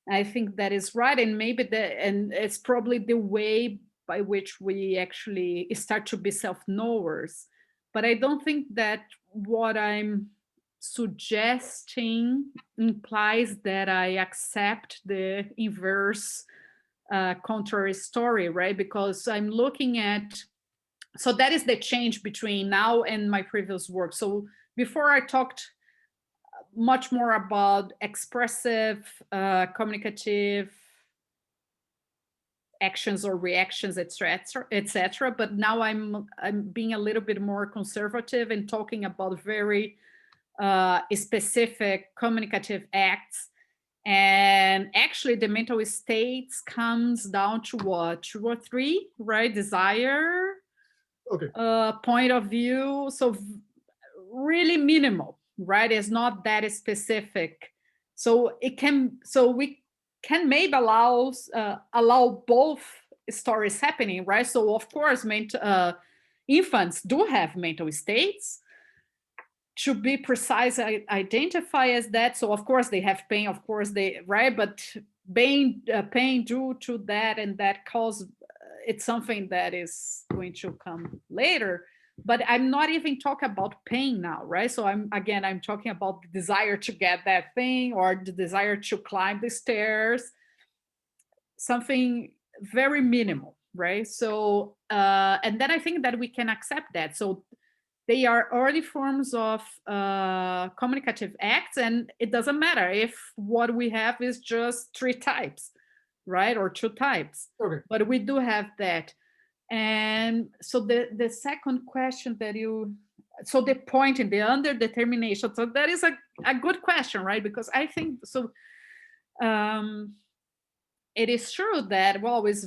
I think that is right, and maybe and it's probably the way by which we actually start to be self-knowers. But I don't think that what I'm suggesting implies that I accept the inverse contrary story, right? Because I'm looking at, so that is the change between now and my previous work. So before I talked much more about expressive, communicative actions or reactions, etc., etc. But now I'm being a little bit more conservative and talking about very specific communicative acts. And actually, the mental states comes down to what, 2 or 3, right? Desire, point of view. So really minimal, right? It's not that specific. So it can, so we can maybe allow both stories happening, right? So of course, infants do have mental states. To be precise, I identify as that. So of course they have pain, of course they, right? But pain due to that, and that cause, it's something that is going to come later. But I'm not even talking about pain now, right? So I'm talking about the desire to get that thing, or the desire to climb the stairs, something very minimal, right? So, and then I think that we can accept that. So they are early forms of communicative acts, and it doesn't matter if what we have is just 3 types, right? Or 2 types, but we do have that. And so the second question that you, so the point in the underdetermination, so that is a good question, right? Because I think, so it is true that, well, it's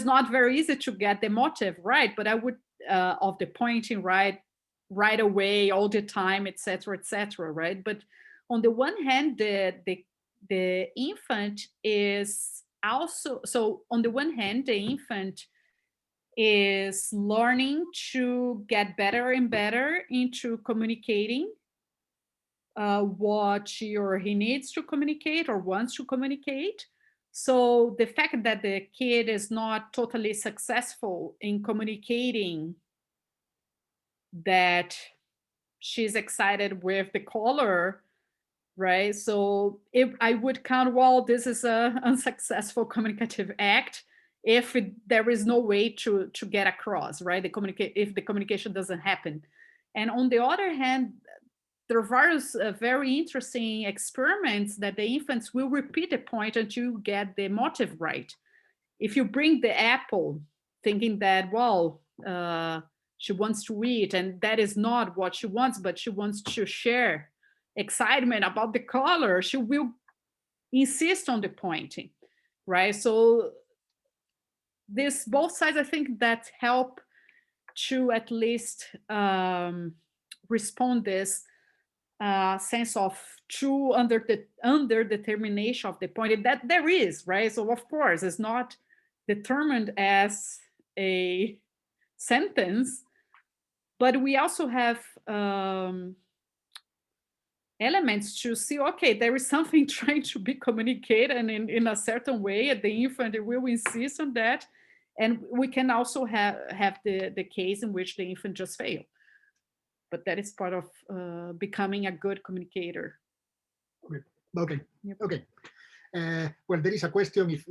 not very easy to get the motive right, but I would, of the pointing right away, all the time, etc., right? But on the one hand, the infant is also, so on the one hand, the infant is learning to get better and better into communicating what she or he needs to communicate or wants to communicate. So the fact that the kid is not totally successful in communicating that she's excited with the color, right? So if I would count, well, this is an unsuccessful communicative act if there is no way to get across, right? If the communication doesn't happen. And on the other hand, there are various very interesting experiments that the infants will repeat the point until you get the motive right. If you bring the apple thinking that, well, she wants to eat, and that is not what she wants, but she wants to share excitement about the color, she will insist on the pointing, right? So this, both sides, I think, that help to at least respond this sense of true underdetermination of the point that there is, right? So of course it's not determined as a sentence, but we also have elements to see, okay, there is something trying to be communicated, and in a certain way the infant will insist on that, and we can also have the case in which the infant just failed. But that is part of becoming a good communicator. Okay. Well, there is a question. If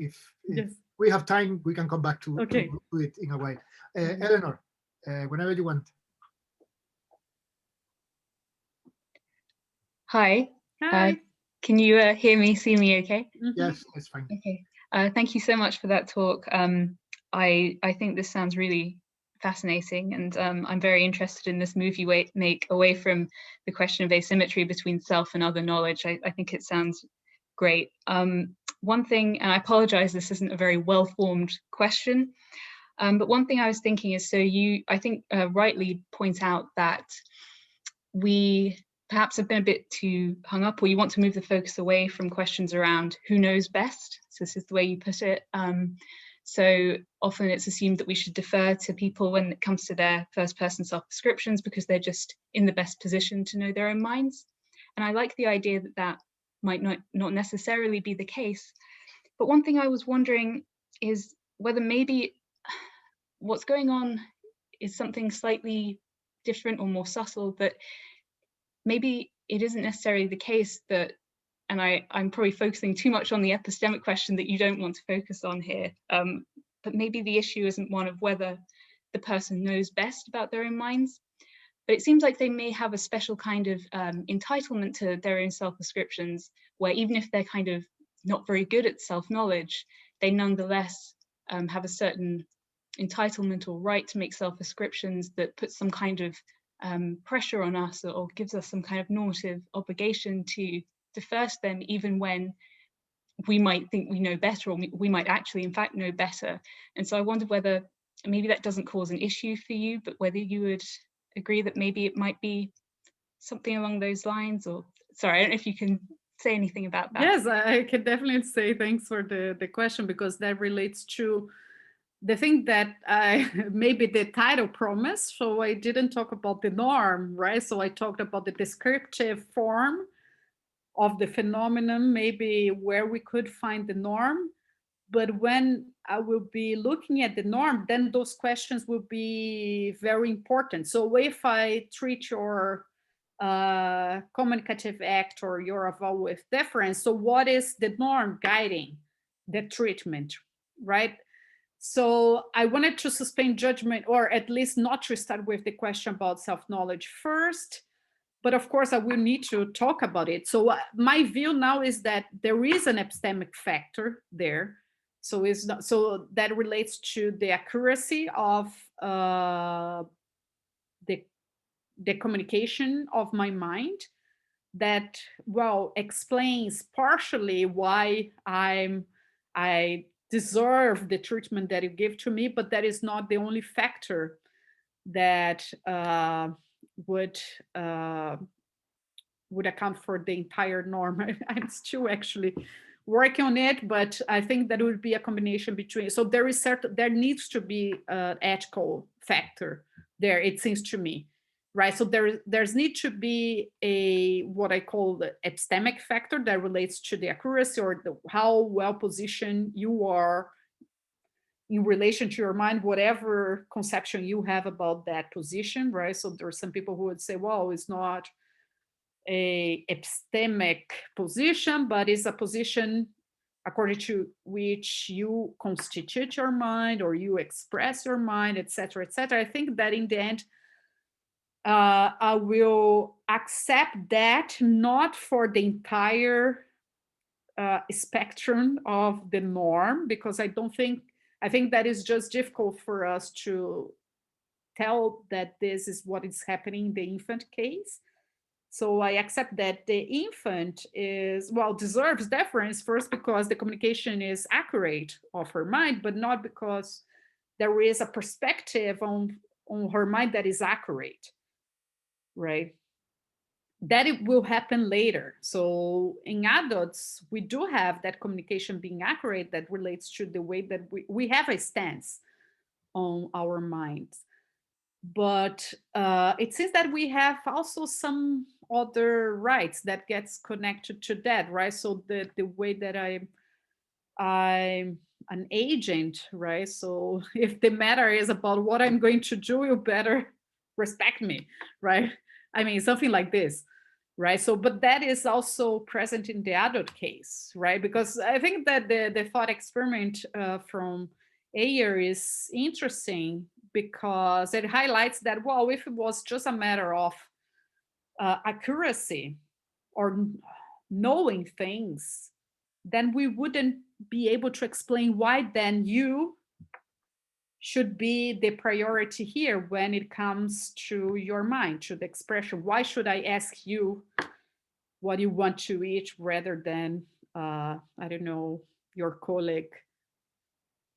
yes, we have time, we can come back to it in a way. Eleanor, whenever you want. Hi. Can you hear me, see me okay? Yes, it's fine. Okay. Thank you so much for that talk. I think this sounds really fascinating, and I'm very interested in this move you make away from the question of asymmetry between self and other knowledge. I think it sounds great. One thing, and I apologize, this isn't a very well-formed question, But one thing I was thinking is, so you, I think, rightly point out that we perhaps have been a bit too hung up, or you want to move the focus away from questions around who knows best. So this is the way you put it. So often it's assumed that we should defer to people when it comes to their first person self-descriptions because they're just in the best position to know their own minds. And I like the idea that that might not necessarily be the case. But one thing I was wondering is whether maybe what's going on is something slightly different or more subtle, that maybe it isn't necessarily the case that, and I'm probably focusing too much on the epistemic question that you don't want to focus on here, but maybe the issue isn't one of whether the person knows best about their own minds, but it seems like they may have a special kind of entitlement to their own self-descriptions, where even if they're kind of not very good at self-knowledge, they nonetheless have a certain entitlement or right to make self-descriptions that puts some kind of pressure on us, or gives us some kind of normative obligation to defer to them, even when we might think we know better, or we might actually in fact know better. And so I wondered whether maybe that doesn't cause an issue for you, but whether you would agree that maybe it might be something along those lines. Or sorry, I don't know if you can say anything about that. Yes, I can definitely say thanks for the question, because that relates to the thing that maybe the title promised. So I didn't talk about the norm, right? So I talked about the descriptive form of the phenomenon, maybe where we could find the norm. But when I will be looking at the norm, then those questions will be very important. So if I treat your Communicative Act or your eval with deference, so what is the norm guiding the treatment, right? So I wanted to suspend judgment, or at least not to start with the question about self-knowledge first. But of course, I will need to talk about it. So my view now is that there is an epistemic factor there. So it's not, so that relates to the accuracy of the communication of my mind, that, well, explains partially why I deserve the treatment that you give to me, but that is not the only factor that would account for the entire norm. I'm still actually working on it, but I think that would be a combination between. So there needs to be an ethical factor there, it seems to me, right? So there's need to be a what I call the epistemic factor that relates to the accuracy, or how well positioned you are in relation to your mind, whatever conception you have about that position, right? So there are some people who would say, well, it's not a epistemic position, but it's a position according to which you constitute your mind, or you express your mind, etc., etc. I think that in the end, I will accept that, not for the entire spectrum of the norm, because I think that is just difficult for us to tell that this is what is happening in the infant case. So I accept that the infant deserves deference, first because the communication is accurate of her mind, but not because there is a perspective on her mind that is accurate, right? That it will happen later. So in adults, we do have that communication being accurate that relates to the way that we have a stance on our minds. But it seems that we have also some other rights that gets connected to that, right? So the way that I'm an agent, right? So if the matter is about what I'm going to do, you better respect me, right? I mean, something like this, right? So, but that is also present in the adult case, right? Because I think that the thought experiment from Ayer is interesting, because it highlights that, well, if it was just a matter of accuracy or knowing things, then we wouldn't be able to explain why then you should be the priority here when it comes to your mind, to the expression. Why should I ask you what you want to eat rather than, I don't know, your colleague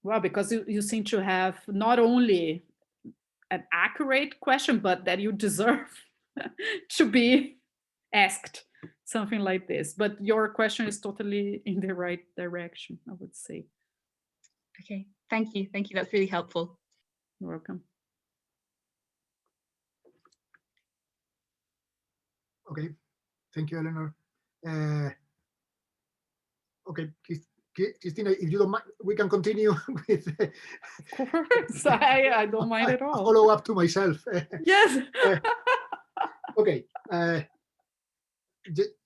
Well, because you seem to have not only an accurate question, but that you deserve to be asked something like this. But your question is totally in the right direction, I would say. Okay, thank you. Thank you. That's really helpful. You're welcome. Okay, thank you, Eleanor. Okay, Cristina, if you don't mind, we can continue with. Of course, I don't mind at all. Follow up to myself. Yes. Okay.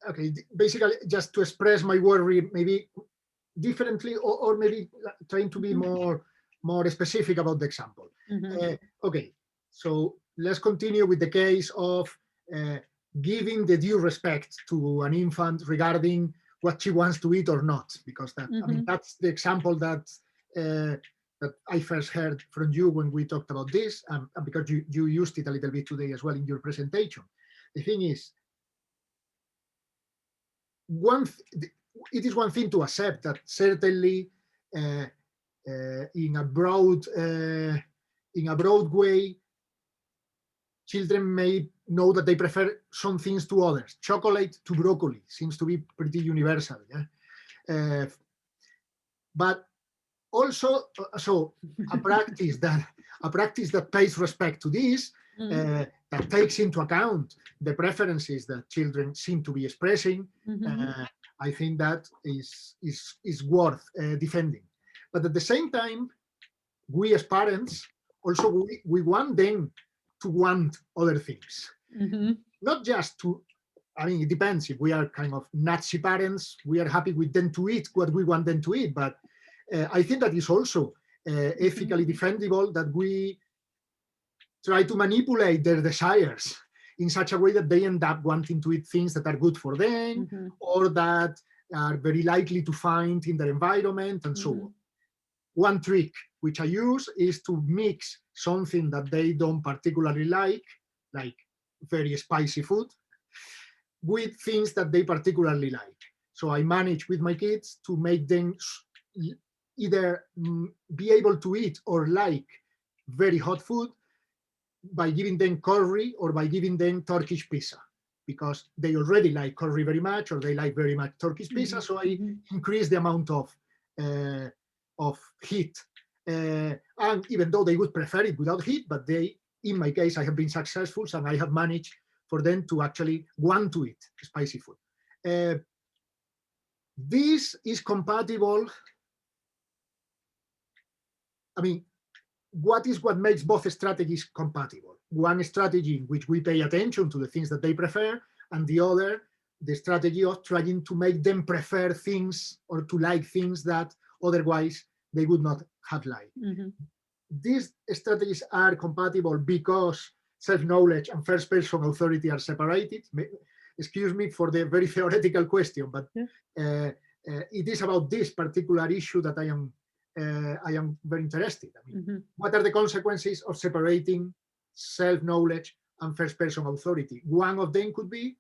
Okay. Basically, just to express my worry, maybe differently, or maybe trying to be more specific about the example. Okay. So let's continue with the case of giving the due respect to an infant regarding what she wants to eat or not, because that I mean that's the example that that I first heard from you when we talked about this, and because you used it a little bit today as well in your presentation. The thing is, it is one thing to accept that certainly in a broad way, children may know that they prefer some things to others. Chocolate to broccoli seems to be pretty universal. Yeah? But also, so a practice that pays respect to this, that takes into account the preferences that children seem to be expressing, I think that is worth defending. But at the same time, we as parents also we want them to want other things, not just to. I mean, it depends. If we are kind of Nazi parents, we are happy with them to eat what we want them to eat. But I think that is also ethically defendable, that we try to manipulate their desires in such a way that they end up wanting to eat things that are good for them, or that are very likely to find in their environment, and so on. One trick which I use is to mix something that they don't particularly like very spicy food, with things that they particularly like. So I manage with my kids to make them either be able to eat or like very hot food by giving them curry or by giving them Turkish pizza, because they already like curry very much, or they like very much Turkish pizza. So I increase the amount of heat. And even though they would prefer it without heat, but in my case, I have been successful, and I have managed for them to actually want to eat spicy food. This is compatible. I mean, what makes both strategies compatible? One strategy in which we pay attention to the things that they prefer, and the other, the strategy of trying to make them prefer things or to like things that otherwise they would not have liked. These strategies are compatible because self-knowledge and first-person authority are separated. Excuse me for the very theoretical question, but it is about this particular issue that I am very interested. I mean, what are the consequences of separating self-knowledge and first-person authority? One of them could be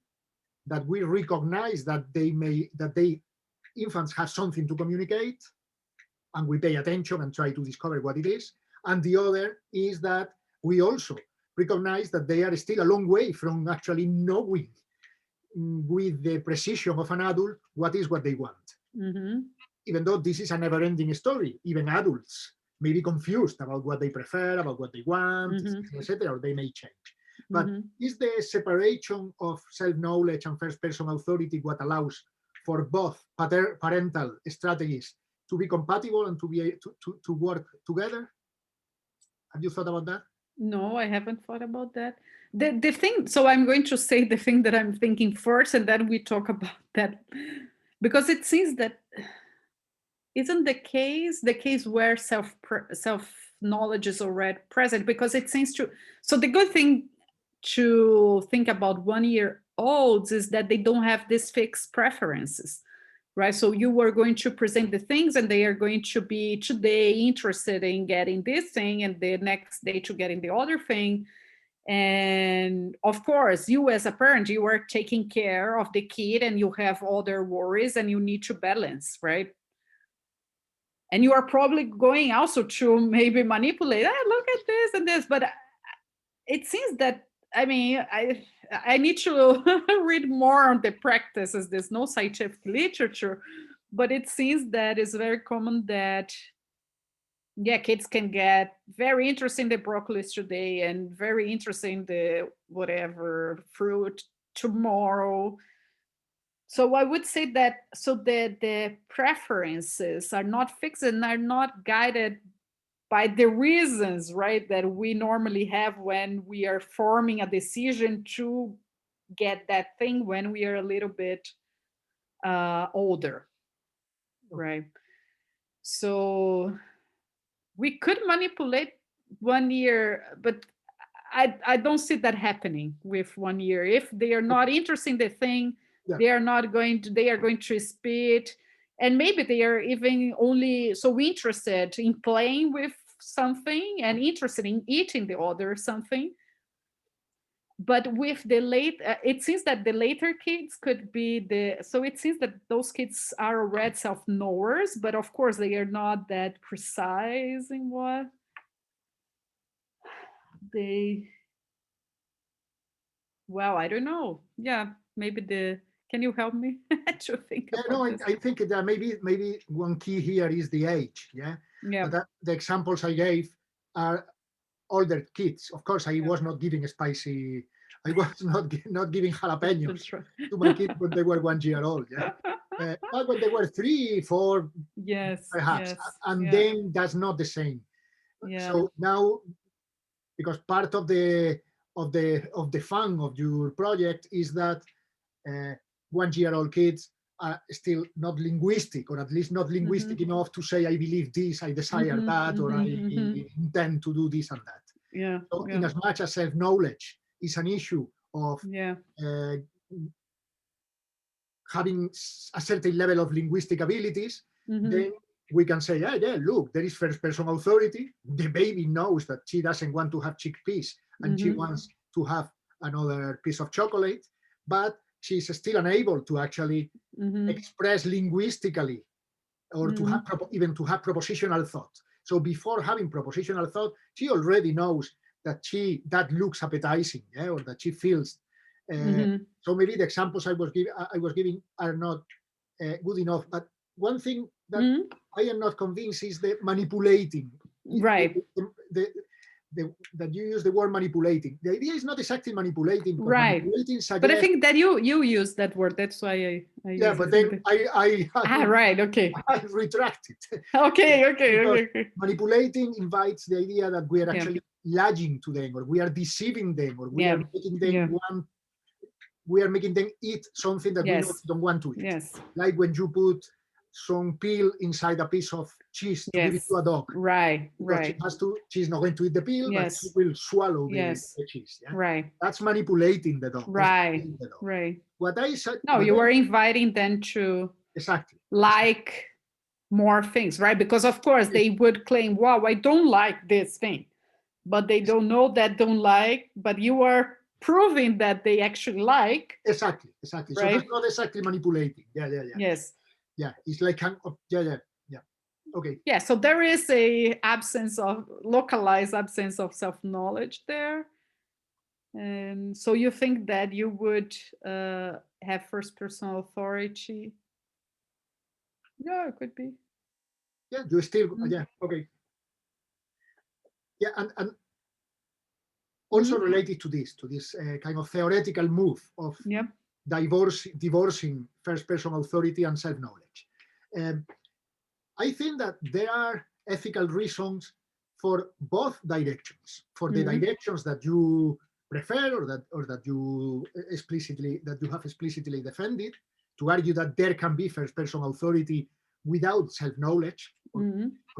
that we recognize that infants have something to communicate, and we pay attention and try to discover what it is. And the other is that we also recognize that they are still a long way from actually knowing with the precision of an adult what they want. Even though this is a never-ending story, even adults may be confused about what they prefer, about what they want, etc., or they may change. But is the separation of self-knowledge and first-person authority what allows for both parental strategies to be compatible and to be to work together? Have you thought about that? No, I haven't thought about that. The thing, so I'm going to say the thing that I'm thinking first, and then we talk about that, because it seems that isn't the case where self-knowledge is already present, because it seems to. So the good thing to think about 1-year-olds is that they don't have these fixed preferences, right? So you are going to present the things, and they are going to be today interested in getting this thing, and the next day to getting the other thing. And of course, you as a parent, you are taking care of the kid, and you have other worries, and you need to balance, right? And you are probably going also to maybe manipulate, look at this and this, but it seems that, I mean, I need to read more on the practices. There's no scientific literature, but it seems that it's very common that, yeah, kids can get very interested in the broccoli today and very interested in the whatever fruit tomorrow. So I would say that, so the preferences are not fixed and are not guided by the reasons, right, that we normally have when we are forming a decision to get that thing when we are a little bit older, right? So we could manipulate 1 year, but I don't see that happening with 1 year. If they are not interested in the thing, yeah, they are going to speed, and maybe they are even only so interested in playing with something and interested in eating the other something. But with the late, it seems that the later kids could be so it seems that those kids are already self-knowers, but of course they are not that precise in what they, well, I don't know. Yeah, maybe can you help me to think about this? I think that maybe one key here is the age. Yeah. But the examples I gave are older kids. Of course, I was not giving spicy. I was not giving jalapenos to my kids when they were 1 year old. Yeah. But when they were 3, 4, yes, perhaps, yes, and then that's not the same. Yeah. So now, because part of the fun of your project is that 1 year old kids are still not linguistic, or at least not linguistic enough to say, I believe this, I desire that, or I intend to do this and that. Yeah. So in as much as self-knowledge is an issue of having a certain level of linguistic abilities, then we can say, yeah, look, there is first-person authority. The baby knows that she doesn't want to have chickpeas and she wants to have another piece of chocolate, but she's still unable to actually express linguistically, or to have even to have propositional thought. So before having propositional thought, she already knows that that looks appetizing, yeah, or that she feels. So maybe the examples I was giving are not good enough. But one thing that I am not convinced is the manipulating. Right. That you use the word manipulating. The idea is not exactly manipulating, right? Manipulating suggests, but I think that you use that word. That's why I yeah. But then I right. Okay. I retract it. Okay. Manipulating invites the idea that we are actually lying to them, or we are deceiving them, or we are making them we are making them eat something that we don't want to eat. Yes. Like when you put some peel inside a piece of cheese to give it to a dog. Right. She's not going to eat the peel, but she will swallow the cheese. Yeah? Right. That's manipulating the dog. Right. What I said. No, you were inviting them to like more things, right? Because of course they would claim, wow, I don't like this thing, but they don't know that don't like, but you are proving that they actually like. Exactly. Right? So that's not exactly manipulating. Yeah. Yes. Yeah, it's like, yeah. Okay. Yeah, so there is a localized absence of self-knowledge there. And so you think that you would have first-person authority? Yeah, it could be. Yeah, you still, okay. Yeah, and also related to this kind of theoretical move of divorcing first-person authority and self-knowledge. I think that there are ethical reasons for both directions, for the directions that you prefer, or that you have explicitly defended, to argue that there can be first-person authority without self-knowledge.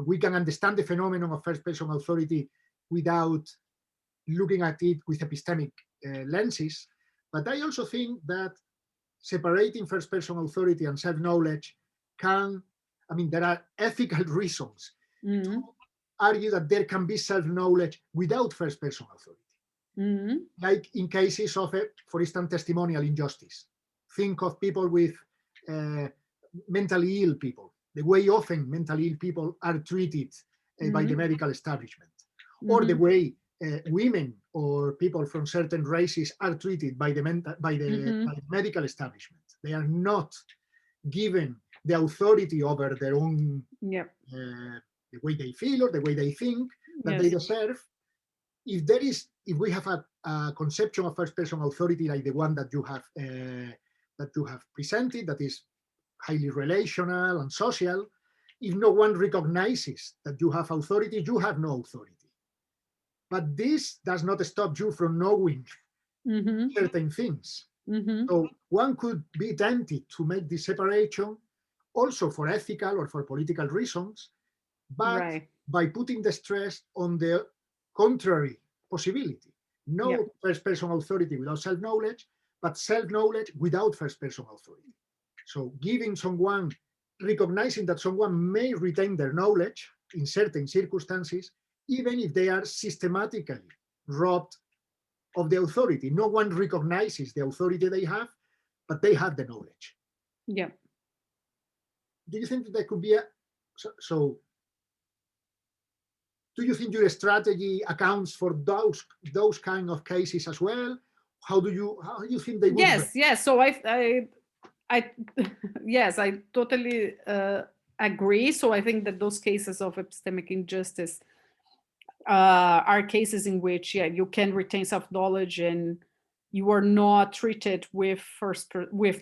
We can understand the phenomenon of first-person authority without looking at it with epistemic lenses. But I also think that separating first-person authority and self-knowledge there are ethical reasons to argue that there can be self-knowledge without first-person authority. Like in cases of, for instance, testimonial injustice. Think of people with mentally ill people. the way often mentally ill people are treated by the medical establishment, or the way women or people from certain races are treated by the medical establishment. They are not given the authority over their own the way they feel or the way they think that they deserve. If we have a conception of first-person authority like the one that you have presented, that is highly relational and social, if no one recognizes that you have authority, you have no authority. But this does not stop you from knowing certain things. So one could be tempted to make this separation also for ethical or for political reasons, but by putting the stress on the contrary possibility. No first-person authority without self-knowledge, but self-knowledge without first-person authority. So giving someone, recognizing that someone may retain their knowledge in certain circumstances, even if they are systematically robbed of the authority. No one recognizes the authority they have, but they have the knowledge. Yeah. Do you think that there could be so do you think your strategy accounts for those kind of cases as well? How do you think they would? Yes. So I yes, I totally agree. So I think that those cases of epistemic injustice are cases in which you can retain self-knowledge and you are not treated with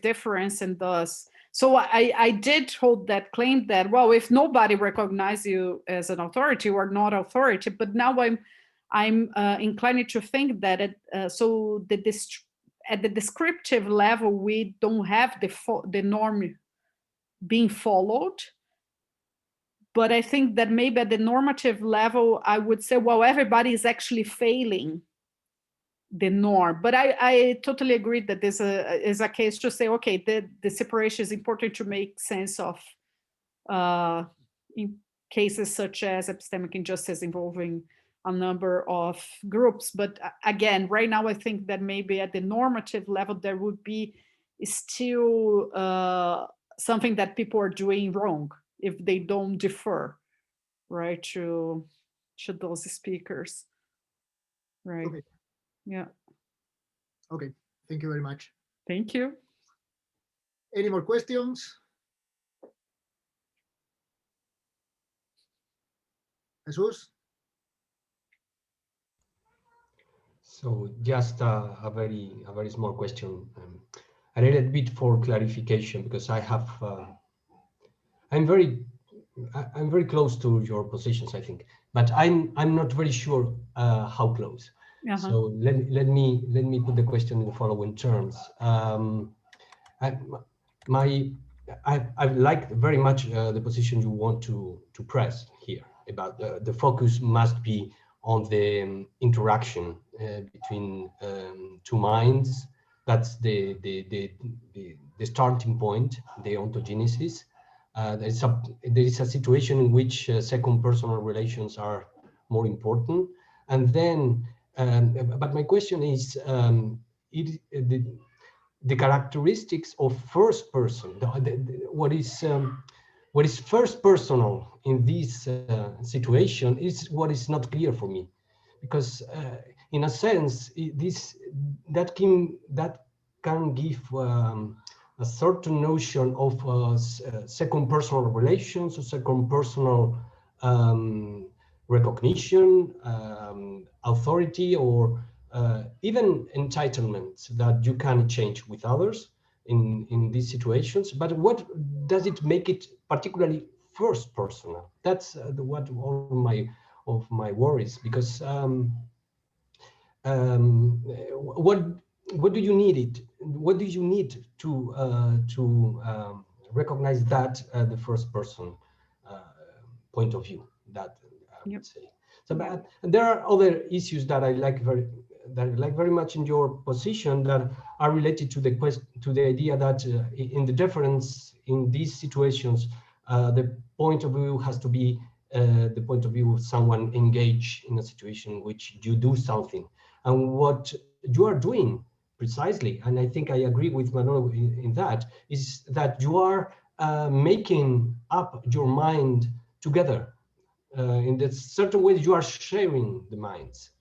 deference, and thus. So I did hold that claim that, well, if nobody recognizes you as an authority, you are not authority. But now I'm inclined to think that at the descriptive level, we don't have the norm being followed. But I think that maybe at the normative level, I would say, well, everybody is actually failing the norm. But I totally agree that this is a case to say, okay, the separation is important to make sense of in cases such as epistemic injustice involving a number of groups. But again, right now, I think that maybe at the normative level, there would be still something that people are doing wrong if they don't defer, right, to those speakers, right? Okay. Yeah. Okay, thank you very much. Thank you. Any more questions? Jesus? So just a very small question, a little bit for clarification, because I have I'm very close to your positions, I think, but I'm not very sure how close. So let me put the question in the following terms. I like very much the position you want to press here about the focus must be on the interaction between two minds. That's the starting point, the ontogenesis. There is a situation in which second personal relations are more important, and then. But my question is, the characteristics of first person, what is first personal in this situation is what is not clear for me, because in a sense that can give a certain notion of second personal relations or second personal recognition, authority, or even entitlements that you can change with others in these situations. But what does it make it particularly first personal? That's what all of my worries, because what do you need it? What do you need to recognize that the first person point of view? That I would say. So, but there are other issues that I like very much in your position that are related to the idea that in the deference in these situations, the point of view has to be the point of view of someone engaged in a situation in which you do something, and what you are doing precisely, and I think I agree with Manolo in that, is that you are making up your mind together. In that certain ways, you are sharing the minds,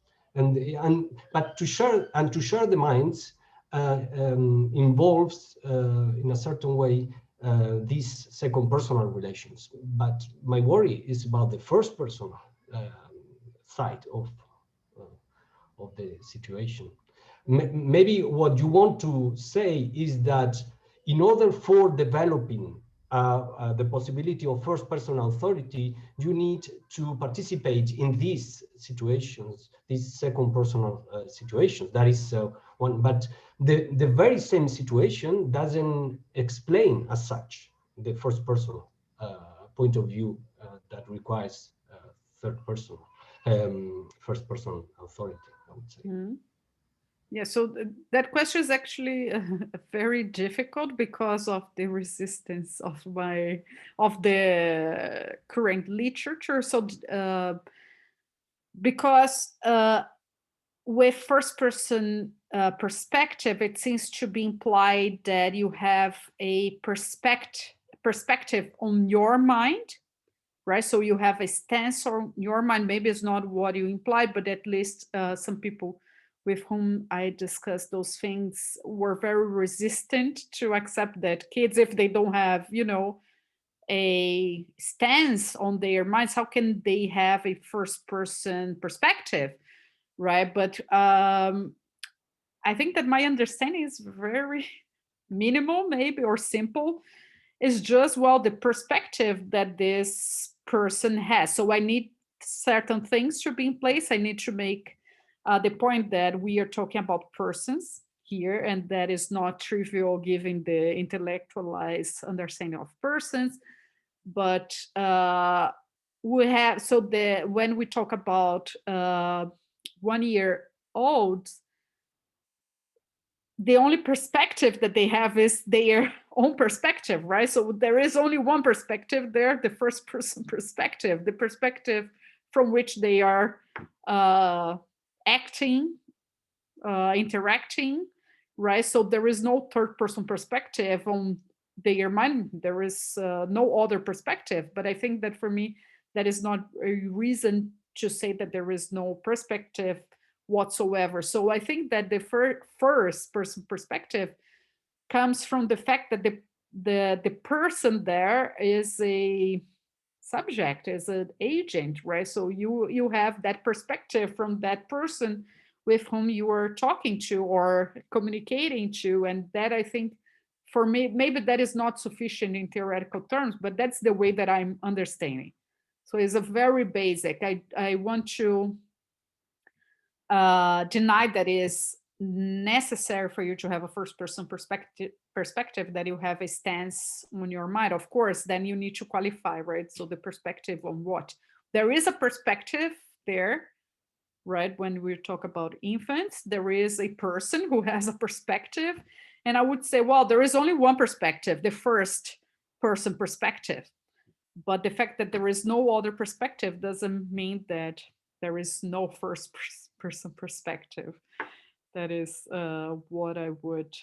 but to share the minds involves in a certain way these second personal relations. But my worry is about the first person side of the situation. Maybe what you want to say is that in order for developing the possibility of first person authority, you need to participate in these situations, these second personal situations. That is one, but the very same situation doesn't explain as such the first person point of view that requires third person, first person authority, I would say. Mm-hmm. Yeah, so that question is actually very difficult because of the resistance of the current literature. So because with first person perspective, it seems to be implied that you have a perspective on your mind, right? So you have a stance on your mind. Maybe it's not what you implied, but at least some people with whom I discussed those things were very resistant to accept that kids, if they don't have, a stance on their minds, how can they have a first person perspective, right? But I think that my understanding is very minimal, maybe, or simple. It's just, well, the perspective that this person has. So I need certain things to be in place. I need to make the point that we are talking about persons here, and that is not trivial given the intellectualized understanding of persons. But we have, so when we talk about 1 year olds, the only perspective that they have is their own perspective, right? So there is only one perspective there, the first person perspective, the perspective from which they are acting, interacting, right? So there is no third person perspective on their mind. There is no other perspective. But I think that for me, that is not a reason to say that there is no perspective whatsoever. So I think that the first person perspective comes from the fact that the person there is a subject, is an agent, right? So you have that perspective from that person with whom you are talking to or communicating to. And that, I think, for me, maybe that is not sufficient in theoretical terms, but that's the way that I'm understanding. So it's a very basic. I want to deny that is necessary for you to have a first person perspective, that you have a stance on your mind. Of course, then you need to qualify, right? So the perspective on what? There is a perspective there, right? When we talk about infants, there is a person who has a perspective. And I would say, well, there is only one perspective, the first person perspective. But the fact that there is no other perspective doesn't mean that there is no first person perspective. That is what I would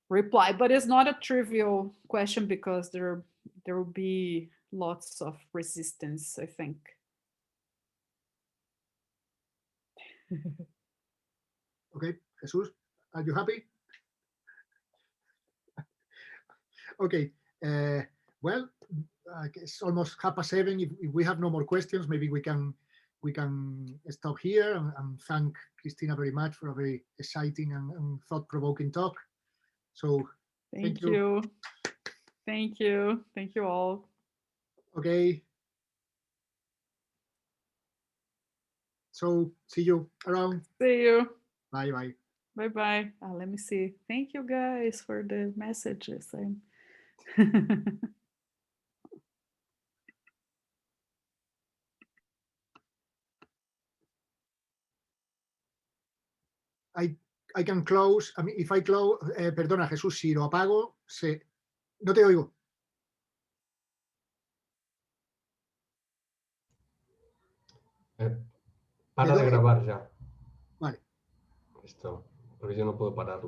reply. But it's not a trivial question because there will be lots of resistance, I think. Okay, Jesus, are you happy? Okay, well, it's almost 7:30. If we have no more questions, maybe we can stop here and thank Cristina very much for a very exciting and thought-provoking talk. So thank you. Thank you. Thank you all. Okay. So see you around. See you. Bye bye. Bye bye. Let me see. Thank you guys for the messages. I can close. I mean, if I close, perdona, Jesús, si lo apago, no te oigo. Para de grabar ya. Vale. Esto, porque yo no puedo pararlo.